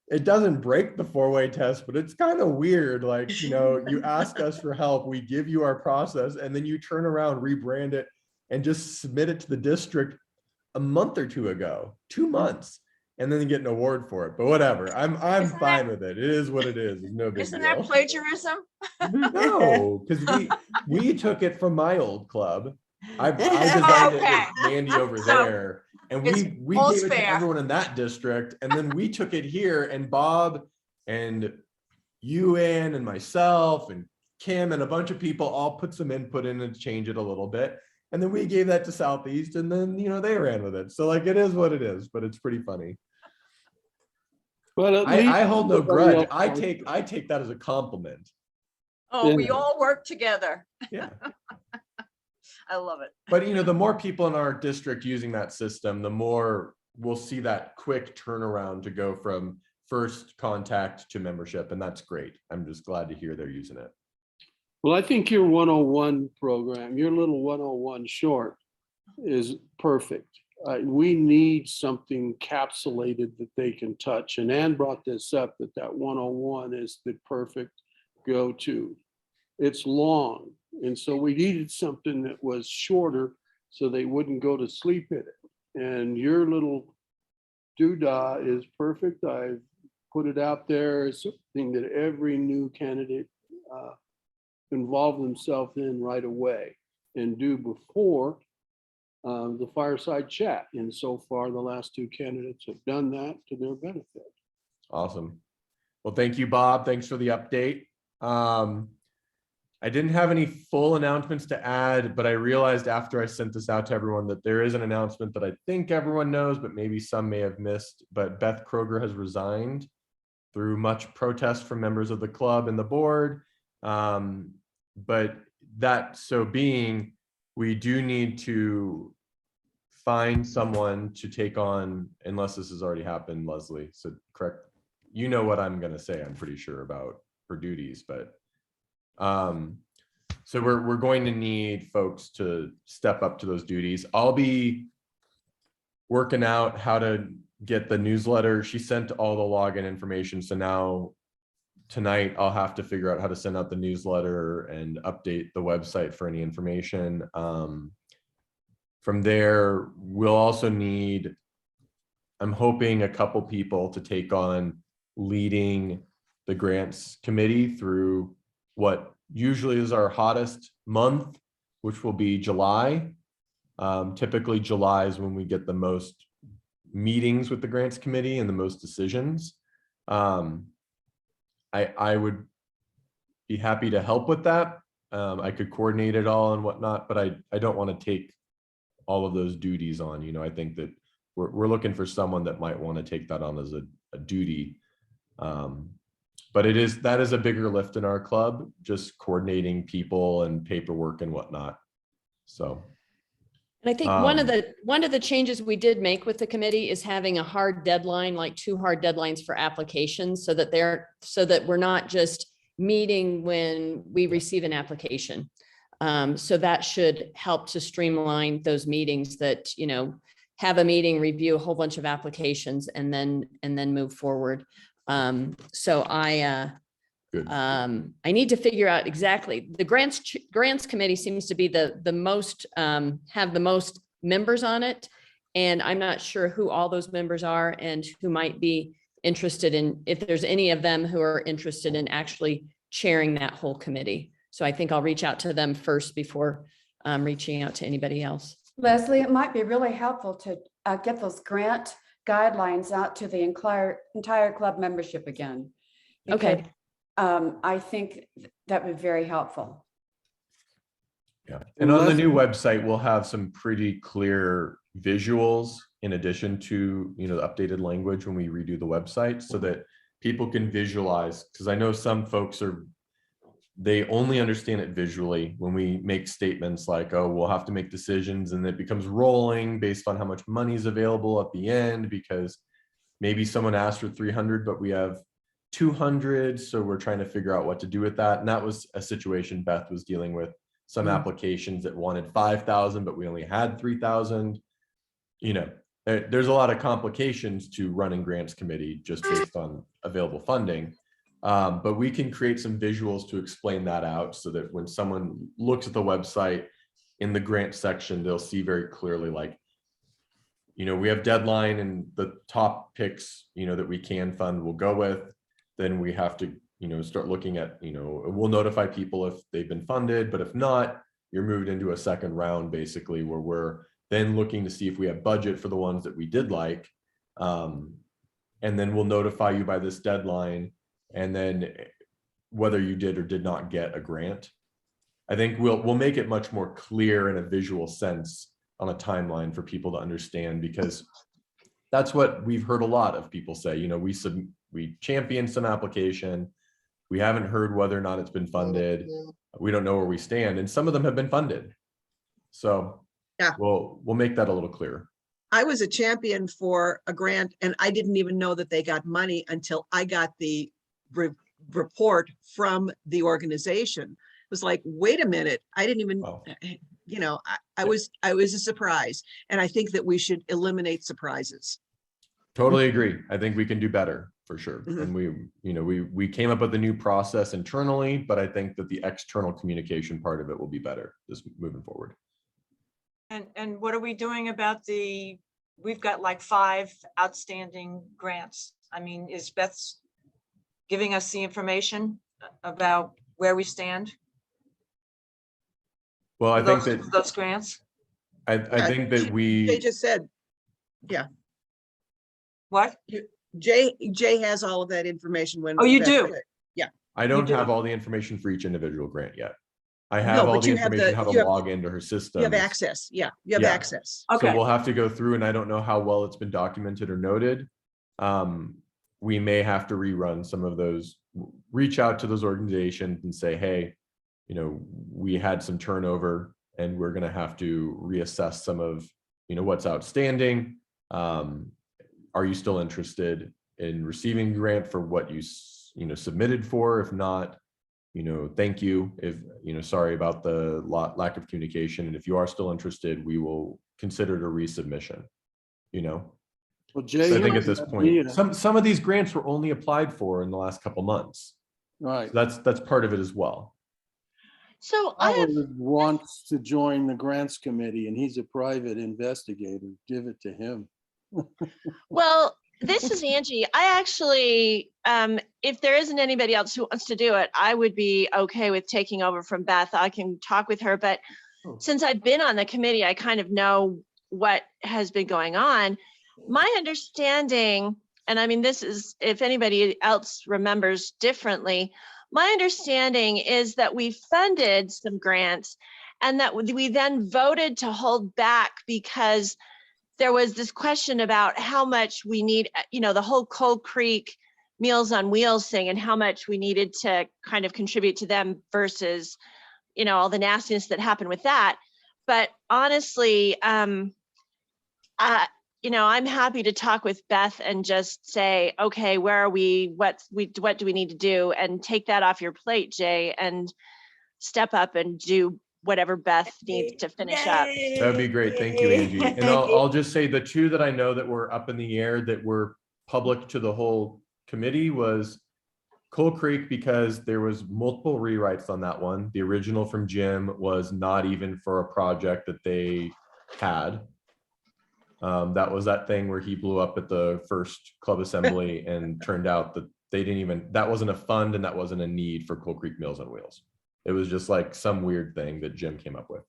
it doesn't break the 4-way test, but it's kind of weird. Like, you ask us for help, we give you our process, and then you turn around, rebrand it, and just submit it to the district a month or 2 ago, 2 months, and then you get an award for it. But whatever, I'm fine with it. It is what it is. It's no big Isn't deal. that plagiarism? No, because we took it from my old club. I designed it Okay. with Mandy over So, there, and we all's gave it to fair. everyone in that district, and then we took it here, and Bob and you, Ann, and myself and Kim and a bunch of people all put some input in and change it a little bit, and then we gave that to Southeast, and then they ran with it. So like, it is what it is, but it's pretty funny. But at least I hold no everybody grudge. else- I take that as a compliment. Oh, we Yeah. all work together. Yeah. I love it. But the more people in our district using that system, the more we'll see that quick turnaround to go from first contact to membership, and that's great. I'm just glad to hear they're using it. Well, I think your 101 program, your little 101 short is perfect. We need something capsulated that they can touch. And Ann brought this up, that 101 is the perfect go-to. It's long. And so we needed something that was shorter so they wouldn't go to sleep in it. And your little doodah is perfect. I've put it out there as something that every new candidate involve themselves in right away and do before the fireside chat. And so far, the last two candidates have done that to their benefit. Awesome. Well, thank you, Bob. Thanks for the update. I didn't have any full announcements to add, but I realized after I sent this out to everyone that there is an announcement that I think everyone knows, but maybe some may have missed. But Beth Kroger has resigned through much protest from members of the club and the board. But that so being, we do need to find someone to take on, unless this has already happened, Leslie. So correct, you know what I'm going to say, I'm pretty sure, about her duties, but so we're going to need folks to step up to those duties. I'll be working out how to get the newsletter. She sent all the login information, so now tonight I'll have to figure out how to send out the newsletter and update the website for any information. From there, we'll also need, I'm hoping, a couple people to take on leading the grants committee through what usually is our hottest month, which will be July. Typically July is when we get the most meetings with the grants committee and the most decisions. I would be happy to help with that. I could coordinate it all and whatnot, but I don't want to take all of those duties on. You know, I think that we're looking for someone that might want to take that on as a duty. But that is a bigger lift in our club, just coordinating people and paperwork and whatnot. So. And I think one of the changes we did make with the committee is having a hard deadline, like 2 hard deadlines for applications, so that we're not just meeting when we receive an application. So that should help to streamline those meetings that, you know, have a meeting, review a whole bunch of applications and then move forward. So I need to figure out exactly, the grants committee seems to be the most, have the most members on it. And I'm not sure who all those members are and who might be interested in, if there's any of them who are interested in actually chairing that whole committee. So I think I'll reach out to them first before reaching out to anybody else. Leslie, it might be really helpful to get those grant guidelines out to the entire club membership again. Okay. I think that would be very helpful. Yeah, and on the new website, we'll have some pretty clear visuals in addition to, you know, the updated language when we redo the website, so that people can visualize, because I know some folks they only understand it visually when we make statements like, oh, we'll have to make decisions, and it becomes rolling based on how much money is available at the end, because maybe someone asked for 300, but we have 200. So we're trying to figure out what to do with that. And that was a situation Beth was dealing with, some applications that wanted 5,000, but we only had 3,000. You know, there's a lot of complications to running grants committee just based on available funding. But we can create some visuals to explain that out, so that when someone looks at the website in the grant section, they'll see very clearly, like, you know, we have deadline and the top picks, you know, that we can fund, we'll go with. Then we have to, you know, start looking at, you know, we'll notify people if they've been funded, but if not, you're moved into a second round, basically, where we're then looking to see if we have budget for the ones that we did like. And then we'll notify you by this deadline, and then whether you did or did not get a grant. I think we'll make it much more clear in a visual sense on a timeline for people to understand, because that's what we've heard a lot of people say. You know, we champion some application, we haven't heard whether or not it's been funded, we don't know where we stand, and some of them have been funded. So yeah, we'll make that a little clearer. I was a champion for a grant, and I didn't even know that they got money until I got the report from the organization. It was like, wait a minute, I didn't even, Wow. you know, I was a surprise. And I think that we should eliminate surprises. Totally agree. I think we can do better for sure. Mhm. And we came up with a new process internally, but I think that the external communication part of it will be better just moving forward. And what are we doing about we've got like 5 outstanding grants. I mean, is Beth's giving us the information about where we stand? Well, I for think those- that for those grants? I Yeah, think that They we, just said, What? Jay has all of that information when. Oh, you Beth do? said- I don't do. have all the information for each individual grant yet. I No, have all but the you have information, the- how to you have- log into her system. You have access. Yeah, you have Yeah. access. So Okay. we'll have to go through, and I don't know how well it's been documented or noted. We may have to rerun some of those, reach out to those organizations and say, hey, we had some turnover and we're gonna have to reassess some of, what's outstanding. Are you still interested in receiving a grant for what you submitted for? If not, thank you. If, sorry about the lack of communication. And if you are still interested, we will consider it a resubmission, Well, Jay. So I think at has this an point, idea. some of these grants were only applied for in the last couple months. Right. So that's part of it as well. So I have, Howard wants to join the grants committee and he's a private investigator. Give it to him. well, this is Angie. I actually, if there isn't anybody else who wants to do it, I would be okay with taking over from Beth. I can talk with her, but since I've been on the committee, I kind of know what has been going on. My understanding, and I mean, this is, if anybody else remembers differently, my understanding is that we funded some grants and that we then voted to hold back because there was this question about how much we need, the whole Cold Creek Meals on Wheels thing and how much we needed to kind of contribute to them versus, all the nastiness that happened with that. But honestly, I'm happy to talk with Beth and just say, okay, where are we? What do we need to do? And take that off your plate, Jay, and step up and do whatever Beth needs to finish up. That would be great. Thank you, Angie. And I'll just say the 2 that I know that were up in the air that were public to the whole committee was Coal Creek, because there was multiple rewrites on that one. The original from Jim was not even for a project that they had. That was that thing where he blew up at the first club assembly and turned out that that wasn't a fund and that wasn't a need for Coal Creek Meals on Wheels. It was just like some weird thing that Jim came up with.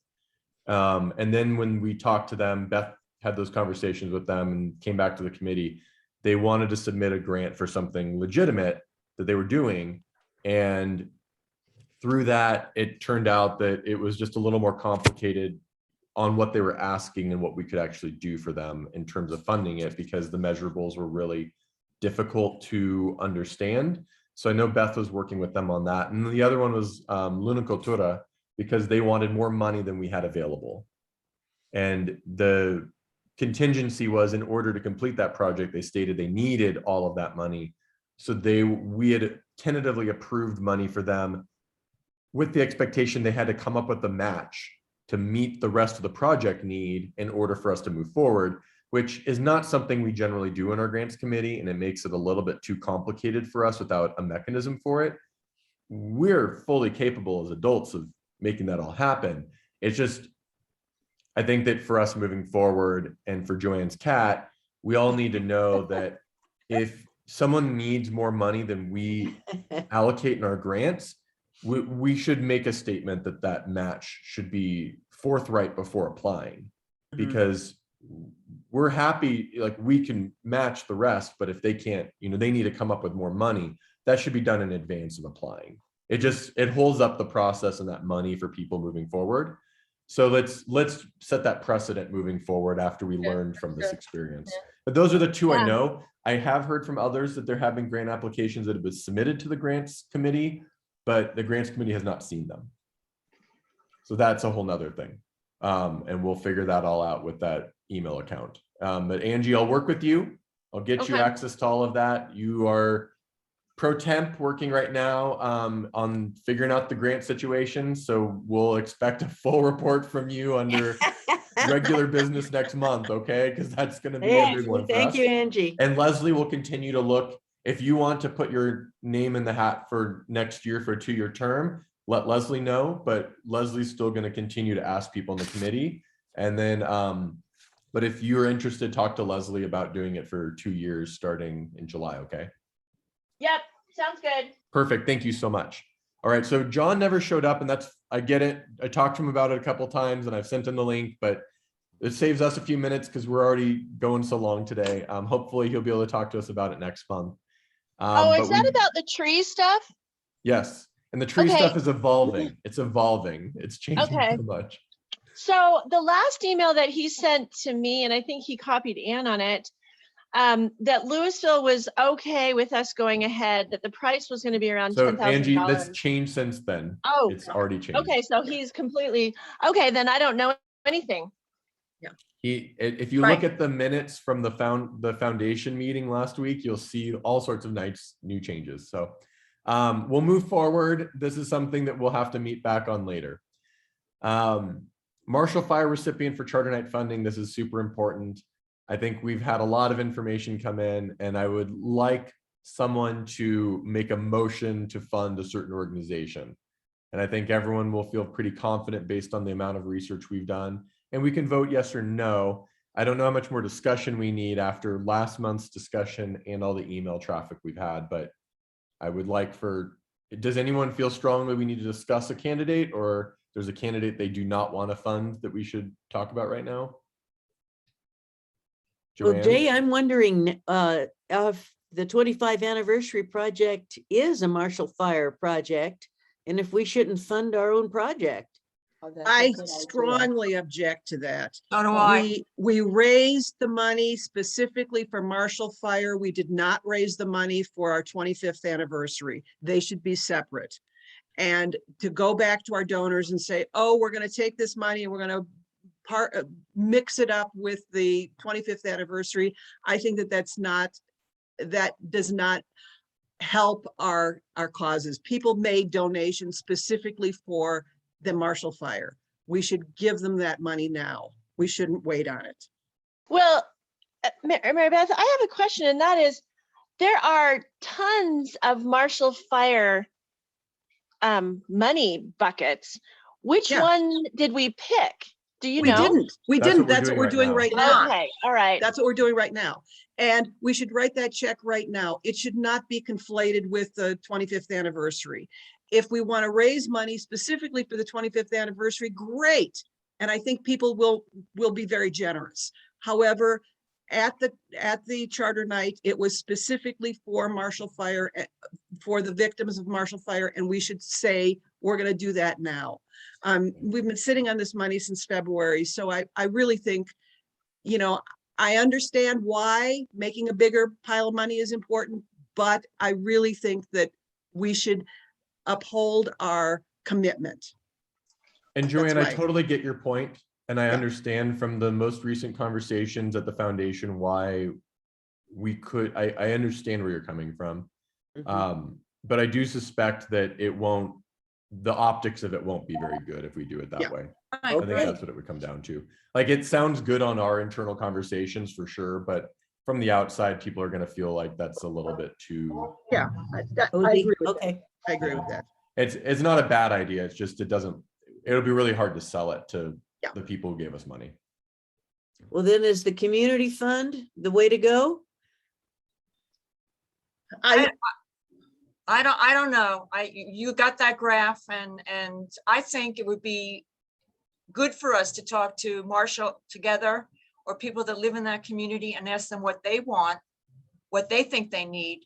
And then when we talked to them, Beth had those conversations with them and came back to the committee. They wanted to submit a grant for something legitimate that they were doing. And through that, it turned out that it was just a little more complicated on what they were asking and what we could actually do for them in terms of funding it, because the measurables were really difficult to understand. So I know Beth was working with them on that. And the other one was Luna Cultura, because they wanted more money than we had available. And the contingency was, in order to complete that project, they stated they needed all of that money. So we had tentatively approved money for them with the expectation they had to come up with a match to meet the rest of the project need in order for us to move forward, which is not something we generally do in our grants committee. And it makes it a little bit too complicated for us without a mechanism for it. We're fully capable as adults of making that all happen. It's just, I think that for us moving forward and for Joanne's cat, we all need to know that if someone needs more money than we allocate in our grants, we should make a statement that that match should be forthright before applying, because we're happy, like we can match the rest, but if they can't, they need to come up with more money, that should be done in advance of applying. It holds up the process and that money for people moving forward. So let's set that precedent moving forward after we learned from this experience. But those are the 2 I know. I have heard from others that there have been grant applications that have been submitted to the grants committee, but the grants committee has not seen them. So that's a whole nother thing. And we'll figure that all out with that email account. But Angie, I'll work with you. I'll get you Okay. access to all of that. You are pro temp working right now on figuring out the grant situation. So we'll expect a full report from you under regular business next month, okay? Because that's going to be a big one for Thank us. you, Angie. And Leslie will continue to look. If you want to put your name in the hat for next year for a 2-year term, let Leslie know. But Leslie's still going to continue to ask people in the committee. And then, but if you're interested, talk to Leslie about doing it for 2 years starting in July, okay? Yep, sounds good. Perfect. Thank you so much. All right. So John never showed up, and that's, I get it. I talked to him about it a couple times and I've sent him the link, but it saves us a few minutes because we're already going so long today. Hopefully he'll be able to talk to us about it next month. Oh, But is that we- about the tree stuff? Yes. And the tree Okay. stuff is evolving. It's evolving. It's changing Okay. so much. So the last email that he sent to me, and I think he copied Ann on it, that Louisville was okay with us going ahead, that the price was going to be around So Angie, that's $10,000. changed since then. Oh, It's already changed. okay. So he's completely, okay, then I don't know anything. If you look at the minutes from the foundation meeting last week, you'll see all sorts of nice new changes. So we'll move forward. This is something that we'll have to meet back on later. Marshall Fire recipient for Charter Night funding. This is super important. I think we've had a lot of information come in, and I would like someone to make a motion to fund a certain organization. And I think everyone will feel pretty confident based on the amount of research we've done. And we can vote yes or no. I don't know how much more discussion we need after last month's discussion and all the email traffic we've had, but I would like does anyone feel strongly we need to discuss a candidate, or there's a candidate they do not want to fund that we should talk about right now? Well, Joanne? Jay, I'm wondering if the 25th anniversary project is a Marshall Fire project, and if we shouldn't fund our own project. Oh, that's a I good idea. strongly object to that. So do I. We raised the money specifically for Marshall Fire. We did not raise the money for our 25th anniversary. They should be separate. And to go back to our donors and say, oh, we're going to take this money and we're going to mix it up with the 25th anniversary. I think that that does not help our causes. People made donations specifically for the Marshall Fire. We should give them that money now. We shouldn't wait on it. Well, Mary Beth, I have a question, and that is, there are tons of Marshall Fire money buckets. Which Yeah. one did we pick? Do you We know? didn't. We That's didn't. what we're That's what doing we're right doing now. right now. Okay, all right. That's what we're doing right now. And we should write that check right now. It should not be conflated with the 25th anniversary. If we want to raise money specifically for the 25th anniversary, great. And I think people will be very generous. However, at the charter night, it was specifically for Marshall Fire, for the victims of Marshall Fire, and we should say we're going to do that now. We've been sitting on this money since February, so I really think, you know, I understand why making a bigger pile of money is important, but I really think that we should uphold our commitment. And Joanne, I right. totally get your point. And I Yeah. understand from the most recent conversations at the foundation why we could, I understand where you're coming from. But I do suspect that the optics of it won't be very good if we do it that Yeah. way. Right, I think Okay. that's what it would come down to. Like, it sounds good on our internal conversations for sure, but from the outside, people are going to feel like that's a little bit too, Yeah, I agree with that. Okay. I agree with that. it's not a bad idea. It's just, it'll be really hard to sell it to Yeah. the people who gave us money. Well, then is the community fund the way to go? I I don't know. You got that graph, and I think it would be good for us to talk to Marshall together, or people that live in that community, and ask them what they want, what they think they need,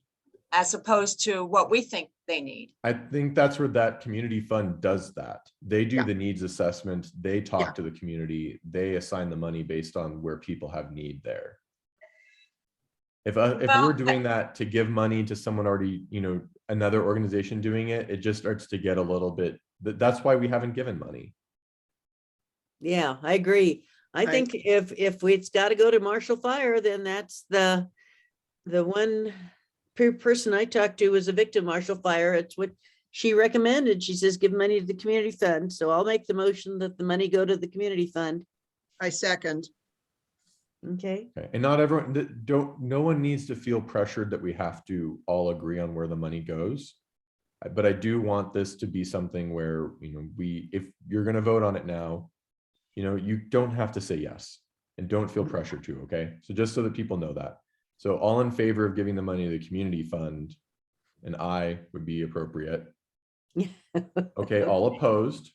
as opposed to what we think they need. I think that's where that community fund does that. They do Yeah. the needs assessment, they talk Yeah. to the community, they assign the money based on where people have need there. If Well, we're doing that to give money to someone already, another organization doing it, it just starts to get a little bit, that's why we haven't given money. Yeah, I agree. I think if it's got to go to Marshall Fire, then that's the one person I talked to was a victim of Marshall Fire. It's what she recommended. She says, give money to the community fund. So I'll make the motion that the money go to the community fund. I second. Okay. Okay, and not everyone, no one needs to feel pressured that we have to all agree on where the money goes. But I do want this to be something where, if you're gonna vote on it now, you don't have to say yes and don't feel pressured to, okay? So just so that people know that. So all in favor of giving the money to the community fund, and I would be appropriate. Okay, all opposed? I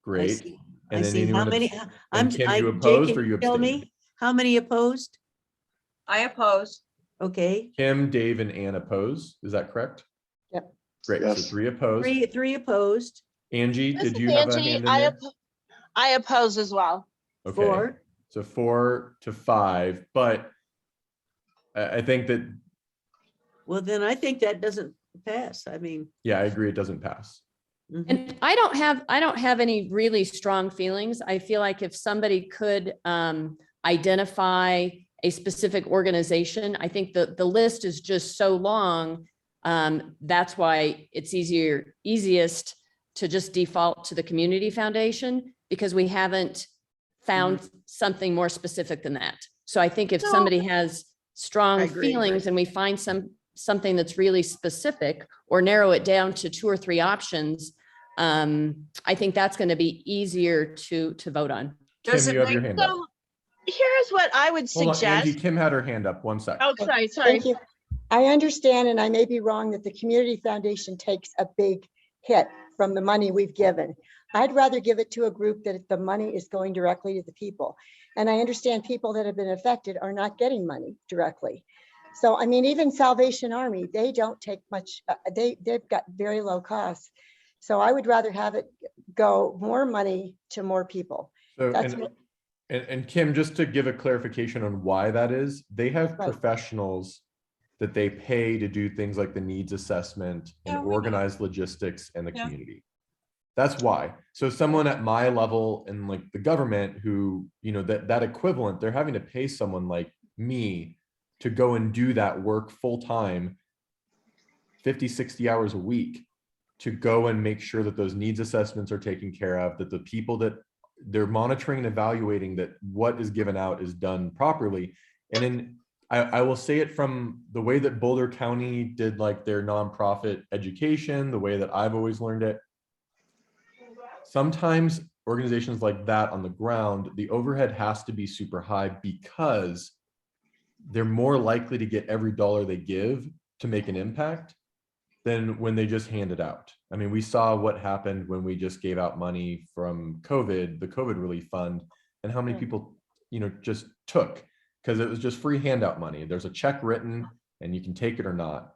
Great. see. I And then see. How anyone many? abs- I'm, and Kim, I, you Jay, opposed can or you tell abstained? me how many opposed? I oppose. Okay, Kim, Dave, and Ann oppose. Is that correct? Yep. Great. So Yes. 3 opposed. three opposed, Angie, This did is you have a Angie. hand in there? I oppose as well. Okay. 4. So 4 to 5, but I think that, Well, then I think that doesn't pass. I mean. yeah, I agree. It doesn't pass. Mhm. And I don't have any really strong feelings. I feel like if somebody could identify a specific organization, I think the list is just so long. That's why it's easiest to just default to the community foundation, because we haven't found something more specific than that. So I think if No. somebody has strong I agree. feelings and we find something that's really specific, or narrow it down to 2 or 3 options, I think that's going to be easier to vote on. Does Kim, it you have make- your hand up. So here's what I would Hold on, suggest. Angie, Kim had her hand up. 1 sec. Oh, sorry. Thank you. I understand, and I may be wrong, that the community foundation takes a big hit from the money we've given. I'd rather give it to a group that the money is going directly to the people. And I understand people that have been affected are not getting money directly. So, I mean, even Salvation Army, they don't take much, they've got very low costs. So I would rather have it go more money to more people. So, That's and, what- and Kim, just to give a clarification on why that is, they have Right. professionals that they pay to do things like the needs assessment and Yeah, we know. organize logistics in the Yeah. community. That's why. So someone at my level in like the government who, that equivalent, they're having to pay someone like me to go and do that work full time, 50, 60 hours a week, to go and make sure that those needs assessments are taken care of, that the people that they're monitoring and evaluating that what is given out is done properly. And then I will say it from the way that Boulder County did like their nonprofit education, the way that I've always learned it. Sometimes organizations like that on the ground, the overhead has to be super high because they're more likely to get every dollar they give to make an impact than when they just hand it out. I mean, we saw what happened when we just gave out money from COVID, the COVID relief fund, and how many people, just took, because it was just free handout money. There's a check written and you can take it or not.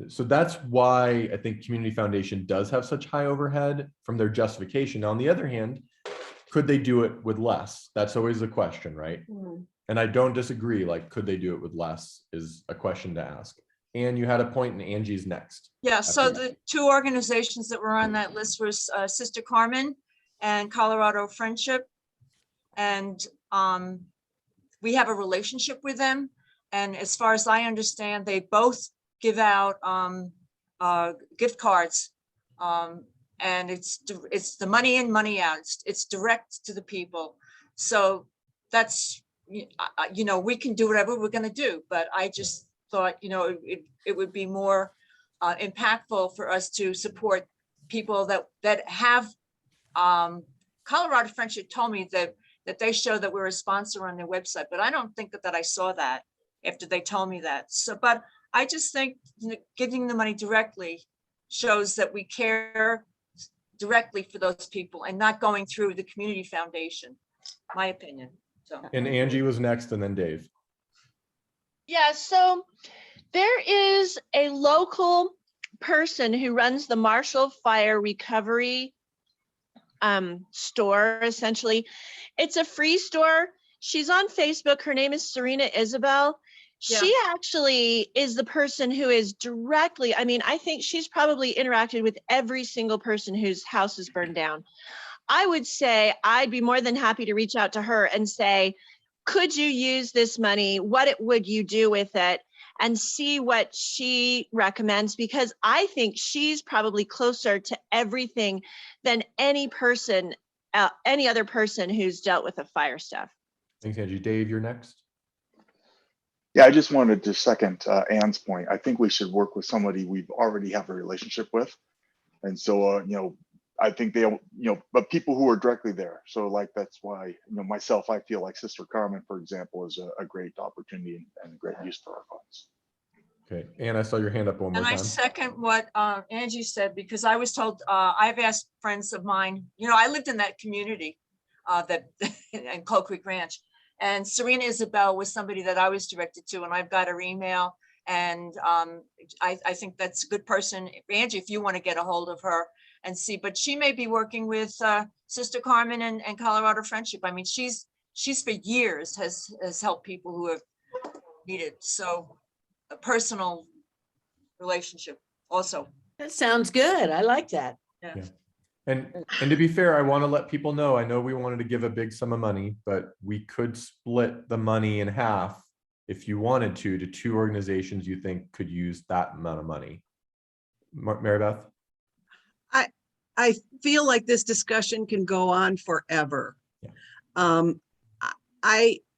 So that's why I think Community Foundation does have such high overhead from their justification. Now, on the other hand, could they do it with less? That's always the question, right? And I don't disagree. Like, could they do it with less is a question to ask. And you had a point, and Angie's next. Yeah, so After the 2 organizations that were on that list was Sister Carmen and Colorado Friendship. And we have a relationship with them. And as far as I understand, they both give out gift cards. And it's the money in, money out. It's direct to the people. So that's, we can do whatever we're going to do. But I just thought, it would be more impactful for us to support people that have, Colorado Friendship told me that they show that we're a sponsor on their website, but I don't think that I saw that after they told me that. So, but I just think giving the money directly shows that we care directly for those people and not going through the community foundation, my opinion. So. And Angie was next, and then Dave. Yeah, so there is a local person who runs the Marshall Fire Recovery store, essentially. It's a free store. She's on Facebook. Her name is Serena Isabel. She actually is the person who is directly, I think she's probably interacted with every single person whose house is burned down. I would say I'd be more than happy to reach out to her and say, could you use this money? What would you do with it? and see what she recommends, because I think she's probably closer to everything than any person, any other person who's dealt with the fire stuff. Thanks, Angie. Dave, you're next. Yeah, I just wanted to second Ann's point. I think we should work with somebody we've already have a relationship with. And so, I think they'll, but people who are directly there. So like, that's why, myself, I feel like Sister Carmen, for example, is a great opportunity and a great use for our funds. Okay, Ann, I saw your hand up one more And I time. second what Angie said, because I was told, I've asked friends of mine, I lived in that community that in Coal Creek Ranch, and Serena Isabel was somebody that I was directed to, and I've got her email, and I think that's a good person. Angie, if you want to get a hold of her and see, but she may be working with Sister Carmen and Colorado Friendship. I mean, she's for years has helped people who have needed, so a personal relationship also. That sounds good. I like that. Yeah. Yeah. And to be fair, I want to let people know, I know we wanted to give a big sum of money, but we could split the money in half if you wanted to two organizations you think could use that amount of money. Mary Beth? I feel like this discussion can go on forever. Yeah.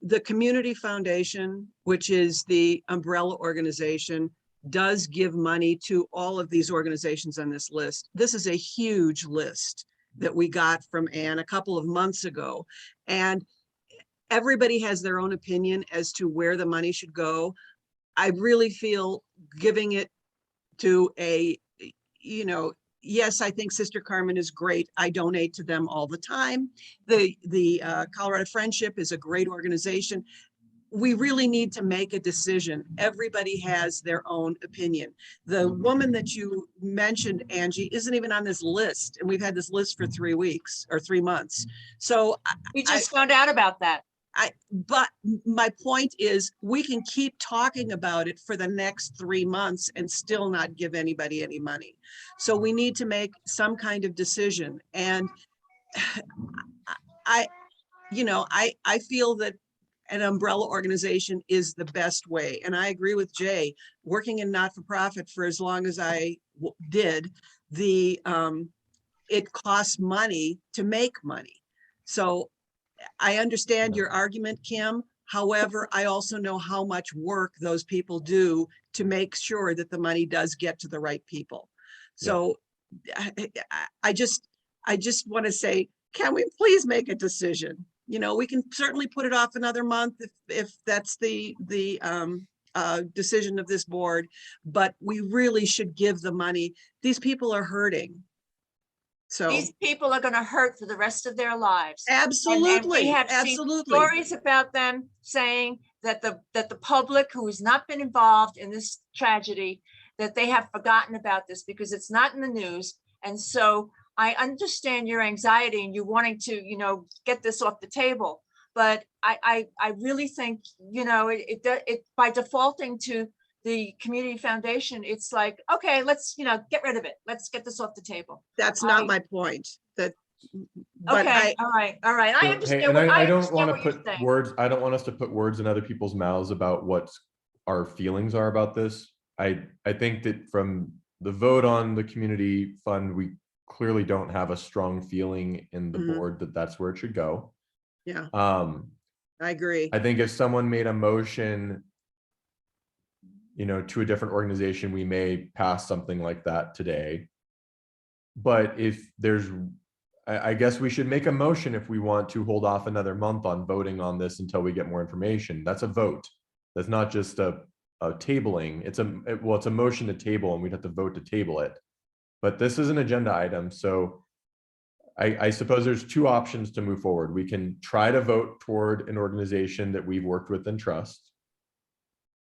The Community Foundation, which is the umbrella organization, does give money to all of these organizations on this list. This is a huge list that we got from Ann a couple of months ago. And everybody has their own opinion as to where the money should go. I really feel giving it to yes, I think Sister Carmen is great. I donate to them all the time. The Colorado Friendship is a great organization. We really need to make a decision. Everybody has their own opinion. The woman that you mentioned, Angie, isn't even on this list. And we've had this list for 3 weeks or 3 months. So We just found out about that. but my point is, we can keep talking about it for the next 3 months and still not give anybody any money. So we need to make some kind of decision. And I feel that an umbrella organization is the best way. And I agree with Jay, working in not-for-profit for as long as I did, it costs money to make money. So I understand your argument, Kim. However, I also know how much work those people do to make sure that the money does get to the right people. So I just want to say, can we please make a decision? We can certainly put it off another month if that's the decision of this board, but we really should give the money. These people are hurting. So These people are going to hurt for the rest of their lives. absolutely, And we have absolutely. seen stories about them saying that the public who has not been involved in this tragedy, that they have forgotten about this because it's not in the news. And so I understand your anxiety and you wanting to, get this off the table. But I really think, it by defaulting to the community foundation, it's like, okay, let's, get rid of it. Let's get this off the table. That's not my point. But Okay, all right. I So, understand. hey, and I don't want to what you're put saying. words, I don't want us to put words in other people's mouths about what our feelings are about this. I think that from the vote on the community fund, we clearly don't have a strong feeling in the board that that's where it should go. Yeah, I agree. I think if someone made a motion, to a different organization, we may pass something like that today. But if there's, I guess we should make a motion if we want to hold off another month on voting on this until we get more information. That's a vote. That's not just a tabling. It's a motion to table, and we'd have to vote to table it. But this is an agenda item, so I suppose there's 2 options to move forward. We can try to vote toward an organization that we've worked with and trust,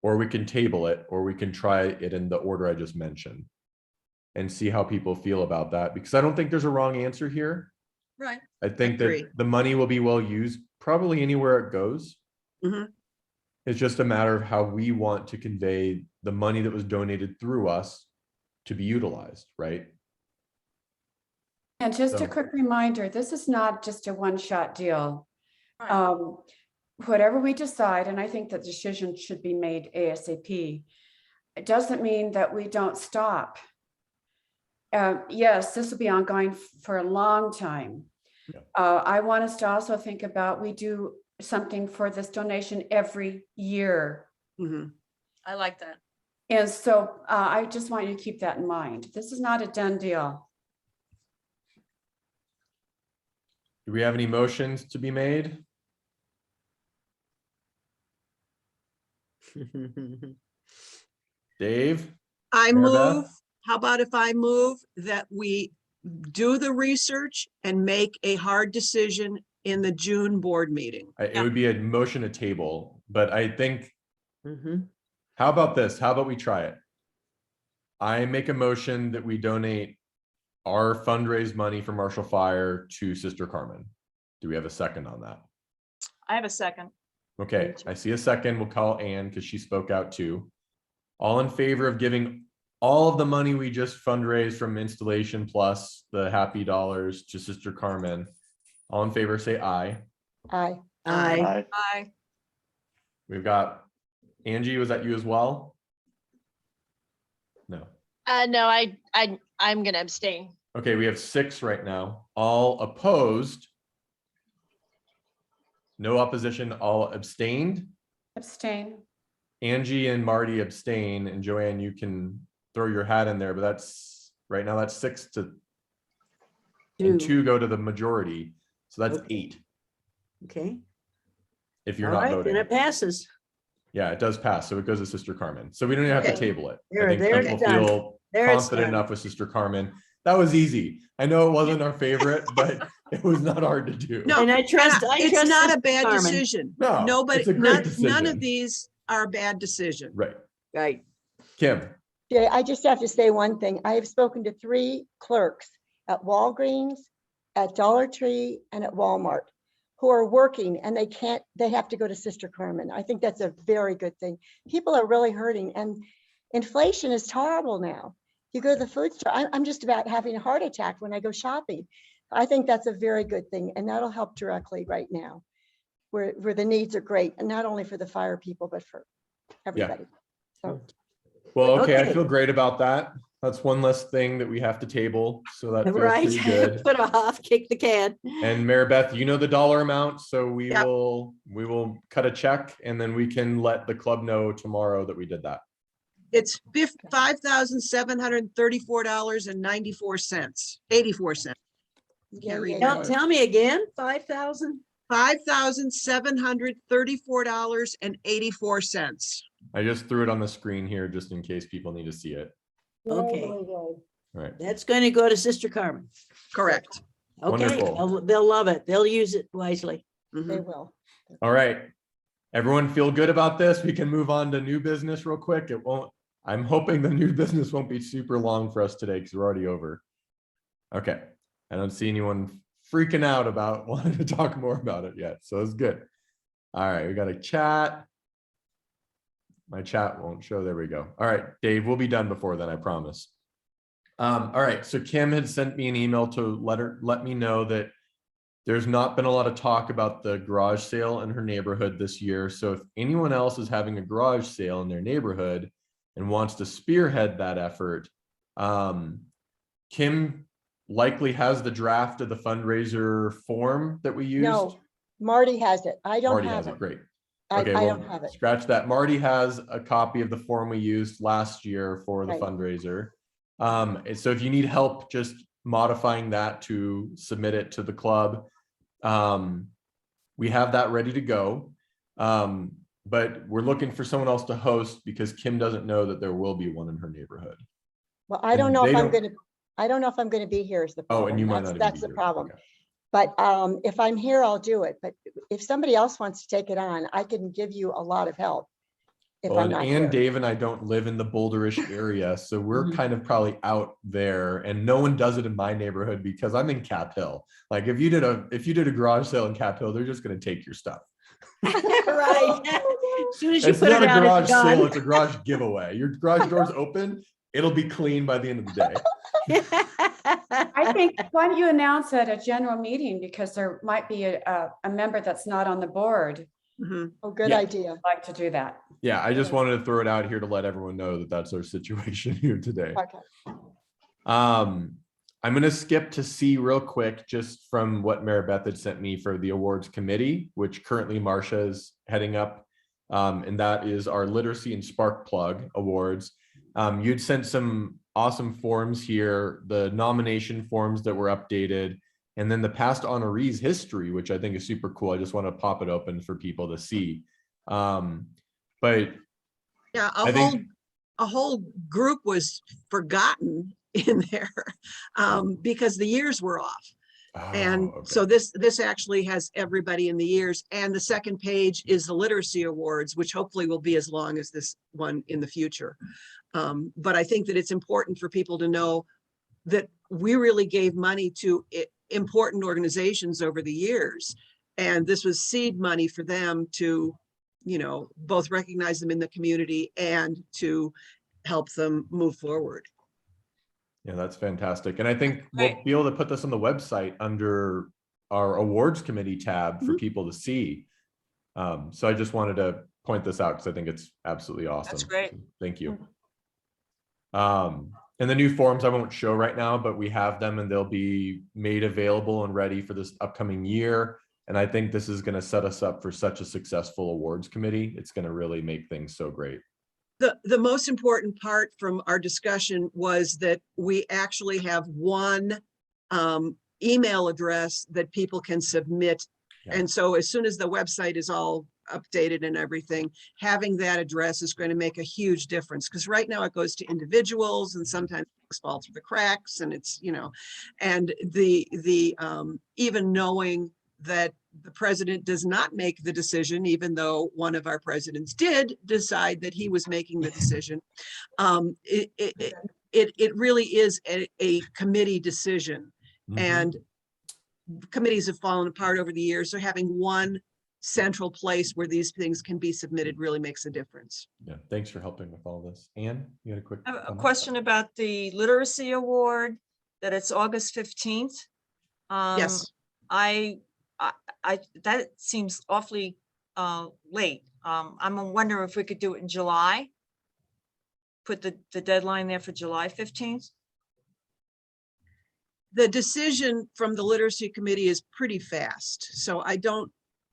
or we can table it, or we can try it in the order I just mentioned and see how people feel about that, because I don't think there's a wrong answer here. Right. I think Agree. that the money will be well used probably anywhere it goes. It's just a matter of how we want to convey the money that was donated through us to be utilized, right? And just So- a quick reminder, this is not just a one-shot deal. Right. Whatever we decide, and I think that decision should be made ASAP, it doesn't mean that we don't stop. Yes, this will be ongoing for a long time. Yeah. I want us to also think about, we do something for this donation every year. Mhm. I like that. And so I just want you to keep that in mind. This is not a done deal. Do we have any motions to be made? Dave? I Mary move, Beth? how about if I move that we do the research and make a hard decision in the June board meeting? It would be a motion to table, but I think, Mhm. how about this? How about we try it? I make a motion that we donate our fundraise money for Marshall Fire to Sister Carmen. Do we have a second on that? I have a second. Okay, I see a second. We'll call Ann because she spoke out too. All in favor of giving all of the money we just fundraised from installation plus the happy dollars to Sister Carmen? All in favor, say aye. Aye. Aye. Aye. We've got Angie, was that you as well? No. No, I'm gonna abstain. Okay, we have 6 right now. All opposed? No opposition, all abstained? Abstain. Angie and Marty abstain, and Joanne, you can throw your hat in there, but that's, right now, that's 6 to, and 2 go to the majority. So that's Okay. 8, Okay. if you're All not right, voting. then it passes. Yeah, it does pass, so it goes to Sister Carmen. So we don't even have to Okay. table it. There- I think there people it's done. feel There it's confident done. enough with Sister Carmen. That was easy. I know it wasn't our favorite, but it was not hard to do. No, And I trust, I It's trust not a Sister bad Carmen. decision. No, Nobody, it's a great none decision. of these are a bad decision. Right. Right. Kim, Jay, I just have to say one thing. I have spoken to 3 clerks at Walgreens, at Dollar Tree, and at Walmart who are working and they have to go to Sister Carmen. I think that's a very good thing. People are really hurting and inflation is horrible now. You go to the food store, I'm just about having a heart attack when I go shopping. I think that's a very good thing and that'll help directly right now where the needs are great and not only for the fire people, but for everybody. So. well, okay, I Okay. feel great about that. That's one less thing that we have to table, so that feels Right. pretty good. Put off, kick the can. And Mary Beth, you know the dollar amount, so we Yep. will cut a check and then we can let the club know tomorrow that we did that. It's $5,734.94, 84 cents. Can't read Tell, that. tell me again, 5,000? $5,734.84. I just threw it on the screen here just in case people need to see it. Okay. All right. That's going to go to Sister Carmen. Correct. Okay, Wonderful. they'll love it. They'll use it wisely. Mhm. They will. All right. Everyone feel good about this? We can move on to new business real quick. It won't, I'm hoping the new business won't be super long for us today because we're already over. Okay. I don't see anyone freaking out about wanting to talk more about it yet. So it's good. All right. We got a chat. My chat won't show. There we go. All right, Dave, we'll be done before then, I promise. All right. So Kim had sent me an email to let me know that there's not been a lot of talk about the garage sale in her neighborhood this year. So if anyone else is having a garage sale in their neighborhood and wants to spearhead that effort, Kim likely has the draft of the fundraiser form that we used. No, Marty has it. I don't Marty have has it. it. Great. I Okay, don't well, have it. scratch that. Marty has a copy of the form we used last year for the Right. fundraiser. And so if you need help just modifying that to submit it to the club, we have that ready to go. But we're looking for someone else to host because Kim doesn't know that there will be one in her neighborhood. Well, I don't And know if they I'm don't- gonna, I don't know if I'm gonna be here is the Oh, problem. and you might not even That's be the here. problem. Okay. But if I'm here, I'll do it. But if somebody else wants to take it on, I can give you a lot of help. If Well, I'm and not Ann, here. Dave and I don't live in the Boulderish area, so we're Mhm. kind of probably out there and no one does it in my neighborhood because I'm in Cap Hill. Like if you did a garage sale in Cap Hill, they're just gonna take your stuff. Right. As soon as you It's put not it a out, garage it's sale, gone. it's a garage giveaway. Your garage door's open, it'll be clean by the end of the day. I think, why don't you announce at a general meeting, because there might be a member that's not on the board. Mhm. Oh, good Yeah. idea. Like to do that. Yeah, I just wanted to throw it out here to let everyone know that that's our situation here today. Okay. I'm gonna skip to C real quick, just from what Mary Beth had sent me for the awards committee, which currently Marcia is heading up. And that is our Literacy and Spark Plug Awards. You'd sent some awesome forms here, the nomination forms that were updated, and then the past honorees history, which I think is super cool. I just want to pop it open for people to see. But Yeah, I think a whole group was forgotten in there because the years were off. And oh, okay. so this actually has everybody in the years. And the second page is the literacy awards, which hopefully will be as long as this one in the future. But I think that it's important for people to know that we really gave money to important organizations over the years. And this was seed money for them to, you know, both recognize them in the community and to help them move forward. Yeah, that's fantastic. And I think we'll be able to put this on the website under our awards committee tab for people to see. So I just wanted to point this out because I think it's absolutely awesome. That's great. So thank you. And the new forms I won't show right now, but we have them and they'll be made available and ready for this upcoming year. And I think this is going to set us up for such a successful awards committee. It's going to really make things so great. The most important part from our discussion was that we actually have one email address that people can submit. Yeah. And so as soon as the website is all updated and everything, having that address is going to make a huge difference, because right now it goes to individuals and sometimes things fall through the cracks, and it's, you know, and the even knowing that the president does not make the decision, even though one of our presidents did decide that he was making the decision. It really is a committee decision. And committees have fallen apart over the years. So having one central place where these things can be submitted really makes a difference. Yeah, thanks for helping with all this. Anne, you got a quick I have a comment? question about the literacy award, that it's August 15th. Yes. I that seems awfully late. I'm wondering if we could do it in July. Put the deadline there for July 15th. The decision from the literacy committee is pretty fast. So I don't,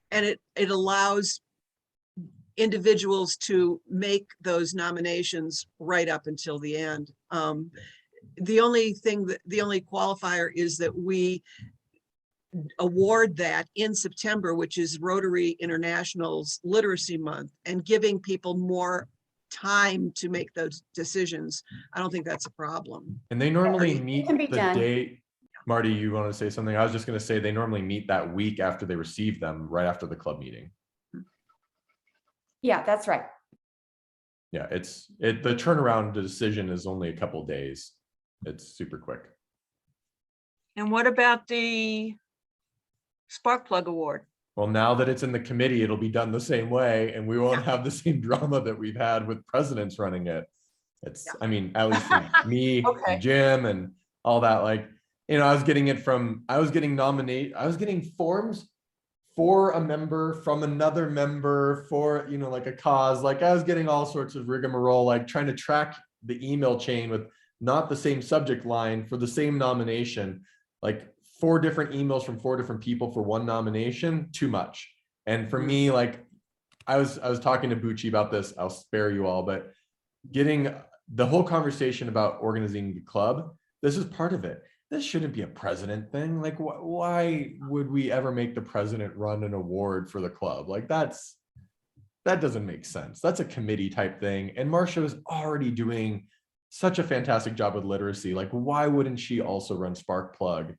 and it allows individuals to make those nominations right up until the end. The only qualifier is that we award that in September, which is Rotary International's Literacy Month, and giving people more time to make those decisions. I don't think that's a problem. And they normally meet can be the done. day. Marty, you want to say something? I was just going to say they normally meet that week after they receive them, right after the club meeting. Yeah, that's right. Yeah, the turnaround decision is only a couple days. It's super quick. And what about the Spark Plug Award? Well, now that it's in the committee, it'll be done the same way, and we won't have the same drama that we've had with presidents running it. It's, I mean, at least for me, Okay. and Jim, and all that. Like, you know, I was getting forms for a member from another member for, you know, like a cause. Like, I was getting all sorts of rigmarole, like trying to track the email chain with not the same subject line for the same nomination, like 4 different emails from 4 different people for one nomination, too much. And for me, like, I was talking to Bucci about this, I'll spare you all, but getting the whole conversation about organizing the club, this is part of it. This shouldn't be a president thing. Like, why would we ever make the president run an award for the club? Like, that doesn't make sense. That's a committee type thing. And Marcia is already doing such a fantastic job with literacy. Like, why wouldn't she also run Spark Plug?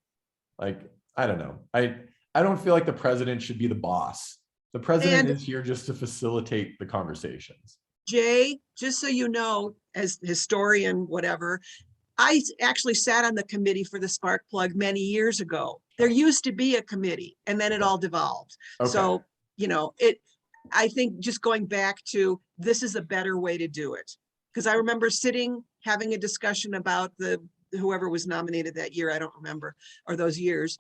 Like, I don't know. I don't feel like the president should be the boss. The president is here just to facilitate the conversations. Jay, just so you know, as historian, whatever, I actually sat on the committee for the Spark Plug many years ago. There used to be a committee and then it all devolved. Okay. So, you know, I think just going back to, this is a better way to do it. Because I remember having a discussion about whoever was nominated that year, I don't remember, or those years.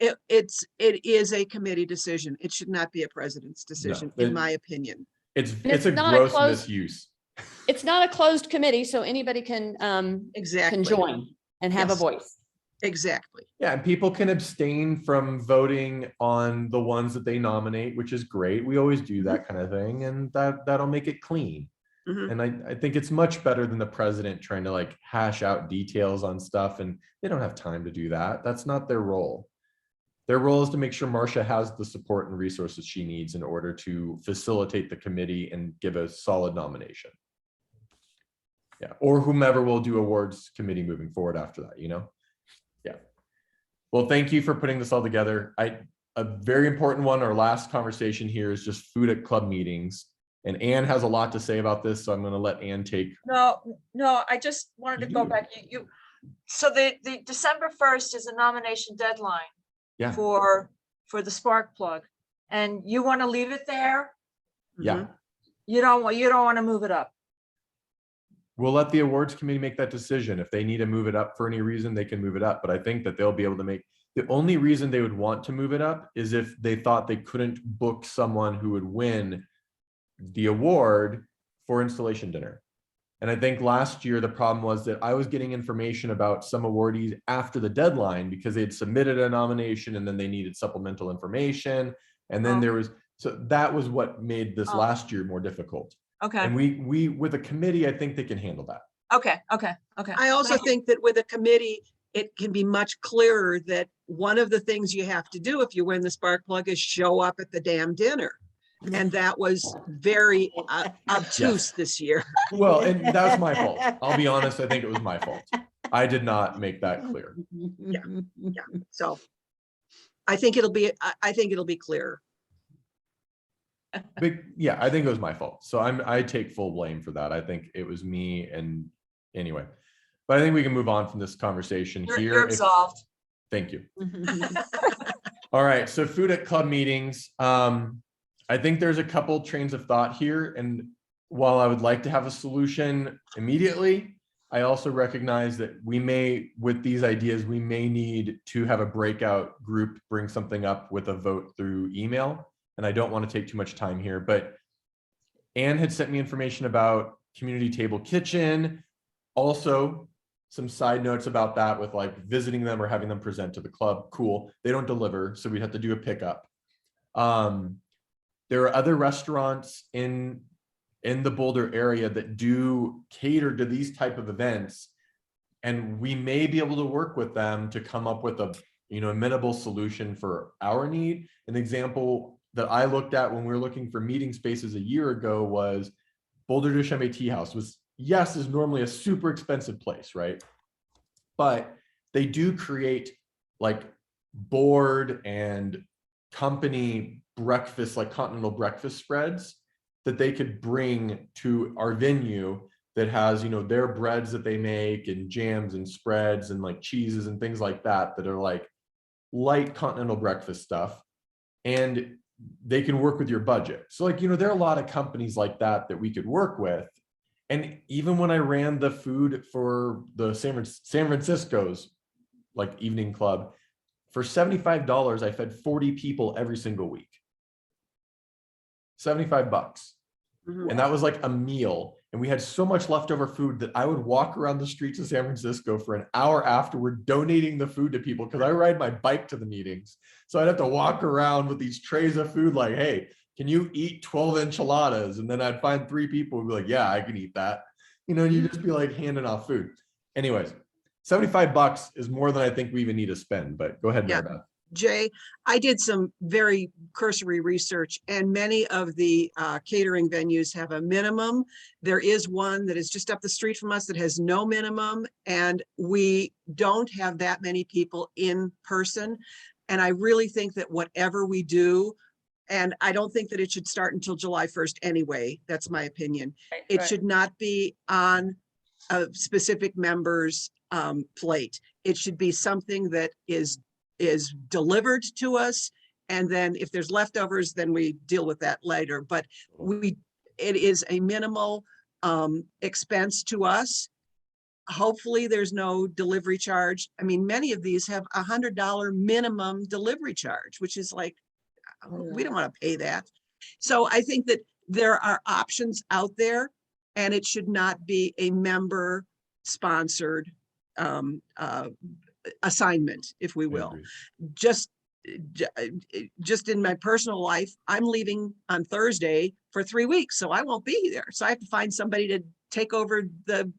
It is a committee decision. It should not be a president's decision, in my opinion. It's it's a not a gross closed- misuse. It's not a closed committee, so anybody can Exactly. join and have a Yes. voice. Exactly. Yeah, and people can abstain from voting on the ones that they nominate, which is great. We always do that kind of thing, and that'll make it clean. Mhm. And I think it's much better than the president trying to like hash out details on stuff, and they don't have time to do that. That's not their role. Their role is to make sure Marcia has the support and resources she needs in order to facilitate the committee and give a solid nomination. Yeah, or whomever will do awards committee moving forward after that, you know? Yeah. Well, thank you for putting this all together. A very important one, our last conversation here is just food at club meetings. And Anne has a lot to say about this, so I'm going to let Anne take. No, I just wanted to go back. So the December 1st is a nomination deadline Yeah. for the spark plug. And you want to leave it there? Yeah. You don't want to move it up. We'll let the awards committee make that decision. If they need to move it up for any reason, they can move it up. But I think that they'll be able to make, the only reason they would want to move it up is if they thought they couldn't book someone who would win the award for installation dinner. And I think last year, the problem was that I was getting information about some awardees after the deadline because they had submitted a nomination and then they needed supplemental information. And then so that was what made this last year more difficult. Okay. And we with a committee, I think they can handle that. Okay. I also think that with a committee, it can be much clearer that one of the things you have to do if you win the spark plug is show up at the damn dinner. And that was very obtuse this year. Well, and that's my fault. I'll be honest, I think it was my fault. I did not make that clear. Yeah. So I think it'll be clearer. But yeah, I think it was my fault. So I take full blame for that. I think it was me, and anyway. But I think we can move on from this conversation here. You're absolved. Thank you. All right, so food at club meetings. I think there's a couple trains of thought here, and while I would like to have a solution immediately, I also recognize that we may, with these ideas, we may need to have a breakout group bring something up with a vote through email. And I don't want to take too much time here, but Anne had sent me information about community table kitchen. Also, some side notes about that with like visiting them or having them present to the club. Cool. They don't deliver, so we'd have to do a pickup. There are other restaurants in the Boulder area that do cater to these type of events, and we may be able to work with them to come up with a amenable solution for our need. An example that I looked at when we were looking for meeting spaces a year ago was Boulder Duchambe Tea House. Is normally a super expensive place, right? But they do create like board and company breakfast, like continental breakfast spreads that they could bring to our venue that has, their breads that they make and jams and spreads and like cheeses and things like that are like light continental breakfast stuff. And they can work with your budget. So like, there are a lot of companies like that we could work with. And even when I ran the food for the San Francisco's like evening club, for $75, I fed 40 people every single week. $75. And that was like a meal. And we had so much leftover food that I would walk around the streets of San Francisco for an hour afterward, donating the food to people because I ride my bike to the meetings. So I'd have to walk around with these trays of food like, hey, can you eat 12 enchiladas? And then I'd find 3 people who'd be like, yeah, I can eat that. You just be like handing off food. Anyways, $75 is more than I think we even need to spend, but go ahead, Maribeth. Jay, I did some very cursory research, and many of the catering venues have a minimum. There is one that is just up the street from us that has no minimum, and we don't have that many people in person. And I really think that whatever we do, and I don't think that it should start until July 1st anyway, that's my opinion. It should not be on a specific member's plate. It should be something that is delivered to us, and then if there's leftovers, then we deal with that later. But it is a minimal expense to us, hopefully there's no delivery charge. I mean, many of these have $100 minimum delivery charge, which is like, we don't want to pay that. So I think that there are options out there, and it should not be a member sponsored assignment, if we I will. agree. Just in my personal life, I'm leaving on Thursday for 3 weeks, so I won't be there. So I have to find somebody to take over the,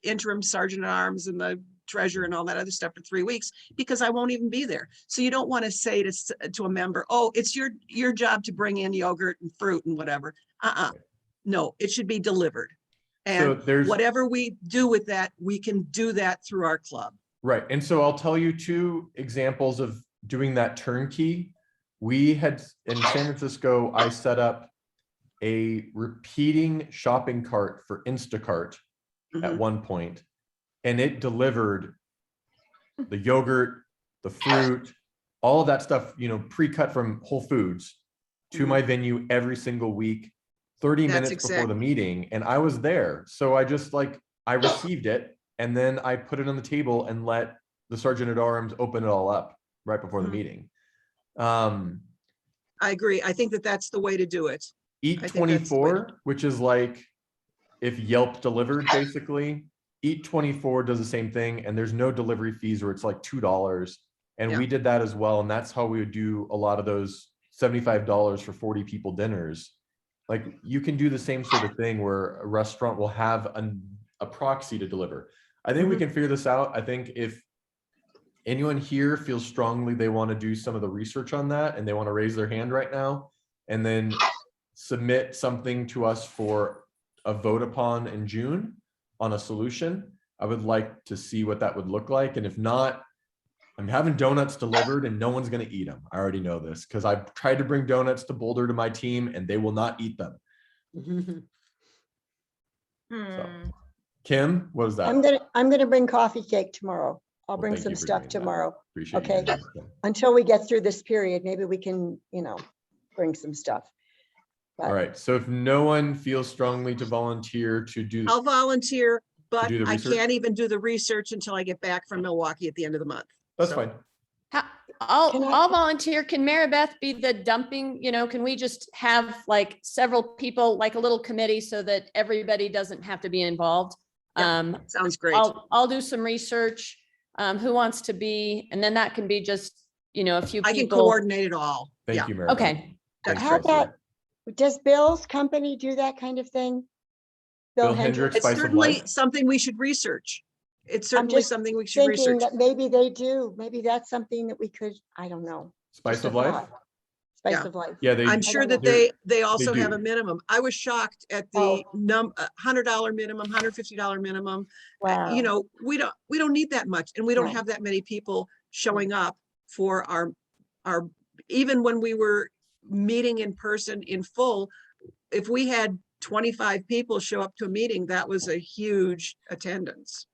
interim sergeant at arms and the treasurer and all that other stuff for 3 weeks, because I won't even be there. So you don't want to say to a member, oh, it's your job to bring in yogurt and fruit and whatever. No, it should be delivered. So And there's whatever we do with that, we can do that through our club. right. And so I'll tell you 2 examples of doing that turnkey. We had in San Francisco, I set up a repeating shopping cart for Instacart at Mhm. one point, and it delivered the yogurt, the fruit, all of that stuff, pre-cut from Whole Foods to Mhm. my venue every single week, 30 That's minutes before the meeting. And I was there. So I just I received it, and then I put it on the table and let the sergeant at arms open it all up right before the Mhm. meeting. I agree. I think that that's the way to do it. Eat I think that's the way to 24, which is like if Yelp delivered, basically. Eat 24 does the same thing, and there's no delivery fees, or it's like $2. And Yeah. we did that as well. And that's how we would do a lot of those $75 for 40 people dinners. Like you can do the same sort of thing where a restaurant will have a proxy to deliver. I think we Mhm. can figure this out. I think if anyone here feels strongly they want to do some of the research on that and they want to raise their hand right now and then submit something to us for a vote upon in June on a solution, I would like to see what that would look like. And if not, I'm having donuts delivered and no one's going to eat them. I already know this because I've tried to bring donuts to Boulder to my team and they will not eat them. So, Kim, what is that? I'm gonna bring coffee cake tomorrow. I'll Well, bring thank some you for stuff doing that. tomorrow. Appreciate Okay. you doing that, Kim. Until we get through this period, maybe we can, bring some stuff. But All right. So if no one feels strongly to volunteer to do, I'll volunteer, but do the I research? can't even do the research until I get back from Milwaukee at the end of the month. that's So- fine. Can I- I'll volunteer. Can Mary Beth be the dumping, can we just have like several people, like a little committee so that everybody doesn't have to be involved? Sounds great. I'll do some research, who wants to be, and then that can be just, a few I can people. coordinate it all. Thank Yeah. you, Mary. Beth. Okay. That's Thanks, How Leslie. about, does Bill's company do that kind of thing? Bill Hendricks, It's Spice of certainly Life. something we should research. It's I'm certainly just something we should Thinking research. that maybe they do. Maybe that's something that we could, I don't know. Spice Just a of Life. thought. Spice Yeah. of Life. Yeah, they. I'm sure that they're- they also have do. a minimum. I was shocked at the $100 minimum, $150 minimum. Wow. We don't need that much, and we don't No. have that many people showing up for our, even when we were meeting in person in full, if we had 25 people show up to a meeting, that was a huge attendance.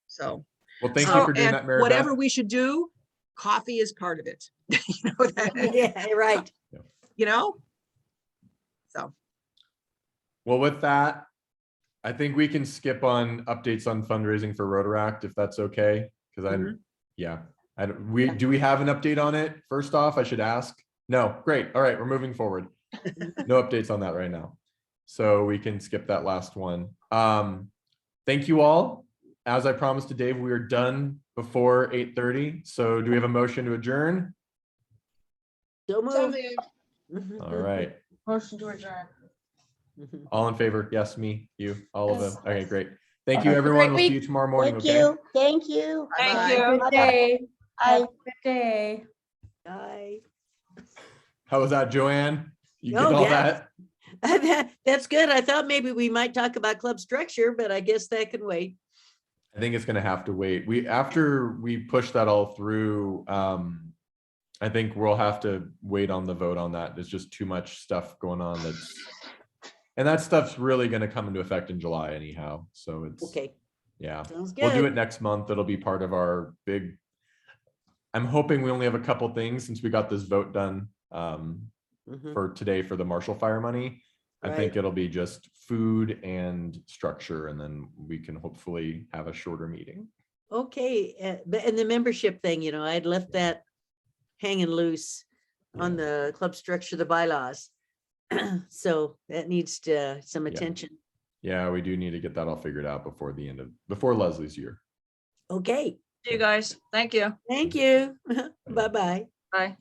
So, Well, thank you for doing and that, Mary whatever Beth. we should do, coffee is part of it. Yeah, right. So, Well, with that, I think we can skip on updates on fundraising for Rotaract if that's okay. Because Mhm. do we have an update on it? First off, I should ask. No, great. All right, we're moving forward. No updates on that right now. So we can skip that last one. Thank you all. As I promised to Dave, we are done before 8:30. So do we have a motion to adjourn? So moved. All right. Motion to adjourn. All in favor? Yes, me, you, all of them. Okay, great. Thank you, everyone. We'll see you tomorrow morning, Thank okay? you. Thank you. Thank Bye. you. Good day. Have I, a good day. Bye. How was that, Joanne? You get Oh, all yes. that? That's good. I thought maybe we might talk about club structure, but I guess that can wait. I think it's gonna have to wait. After we push that all through, I think we'll have to wait on the vote on that. There's just too much stuff going on and that stuff's really gonna come into effect in July anyhow. So it's, Okay, yeah. sounds We'll do good. it next month. It'll be part of our big, I'm hoping we only have a couple things since we got this vote done Mhm. for today for the Marshall Fire money. I think it'll be just food and structure, and then we can hopefully have a shorter meeting. Okay, but and the membership thing, you know, I'd left that hanging loose on the club structure, the bylaws. So that needs some attention. Yeah, we do need to get that all figured out before Leslie's year. Okay, See you guys. Thank you. thank you. Bye-bye. Bye.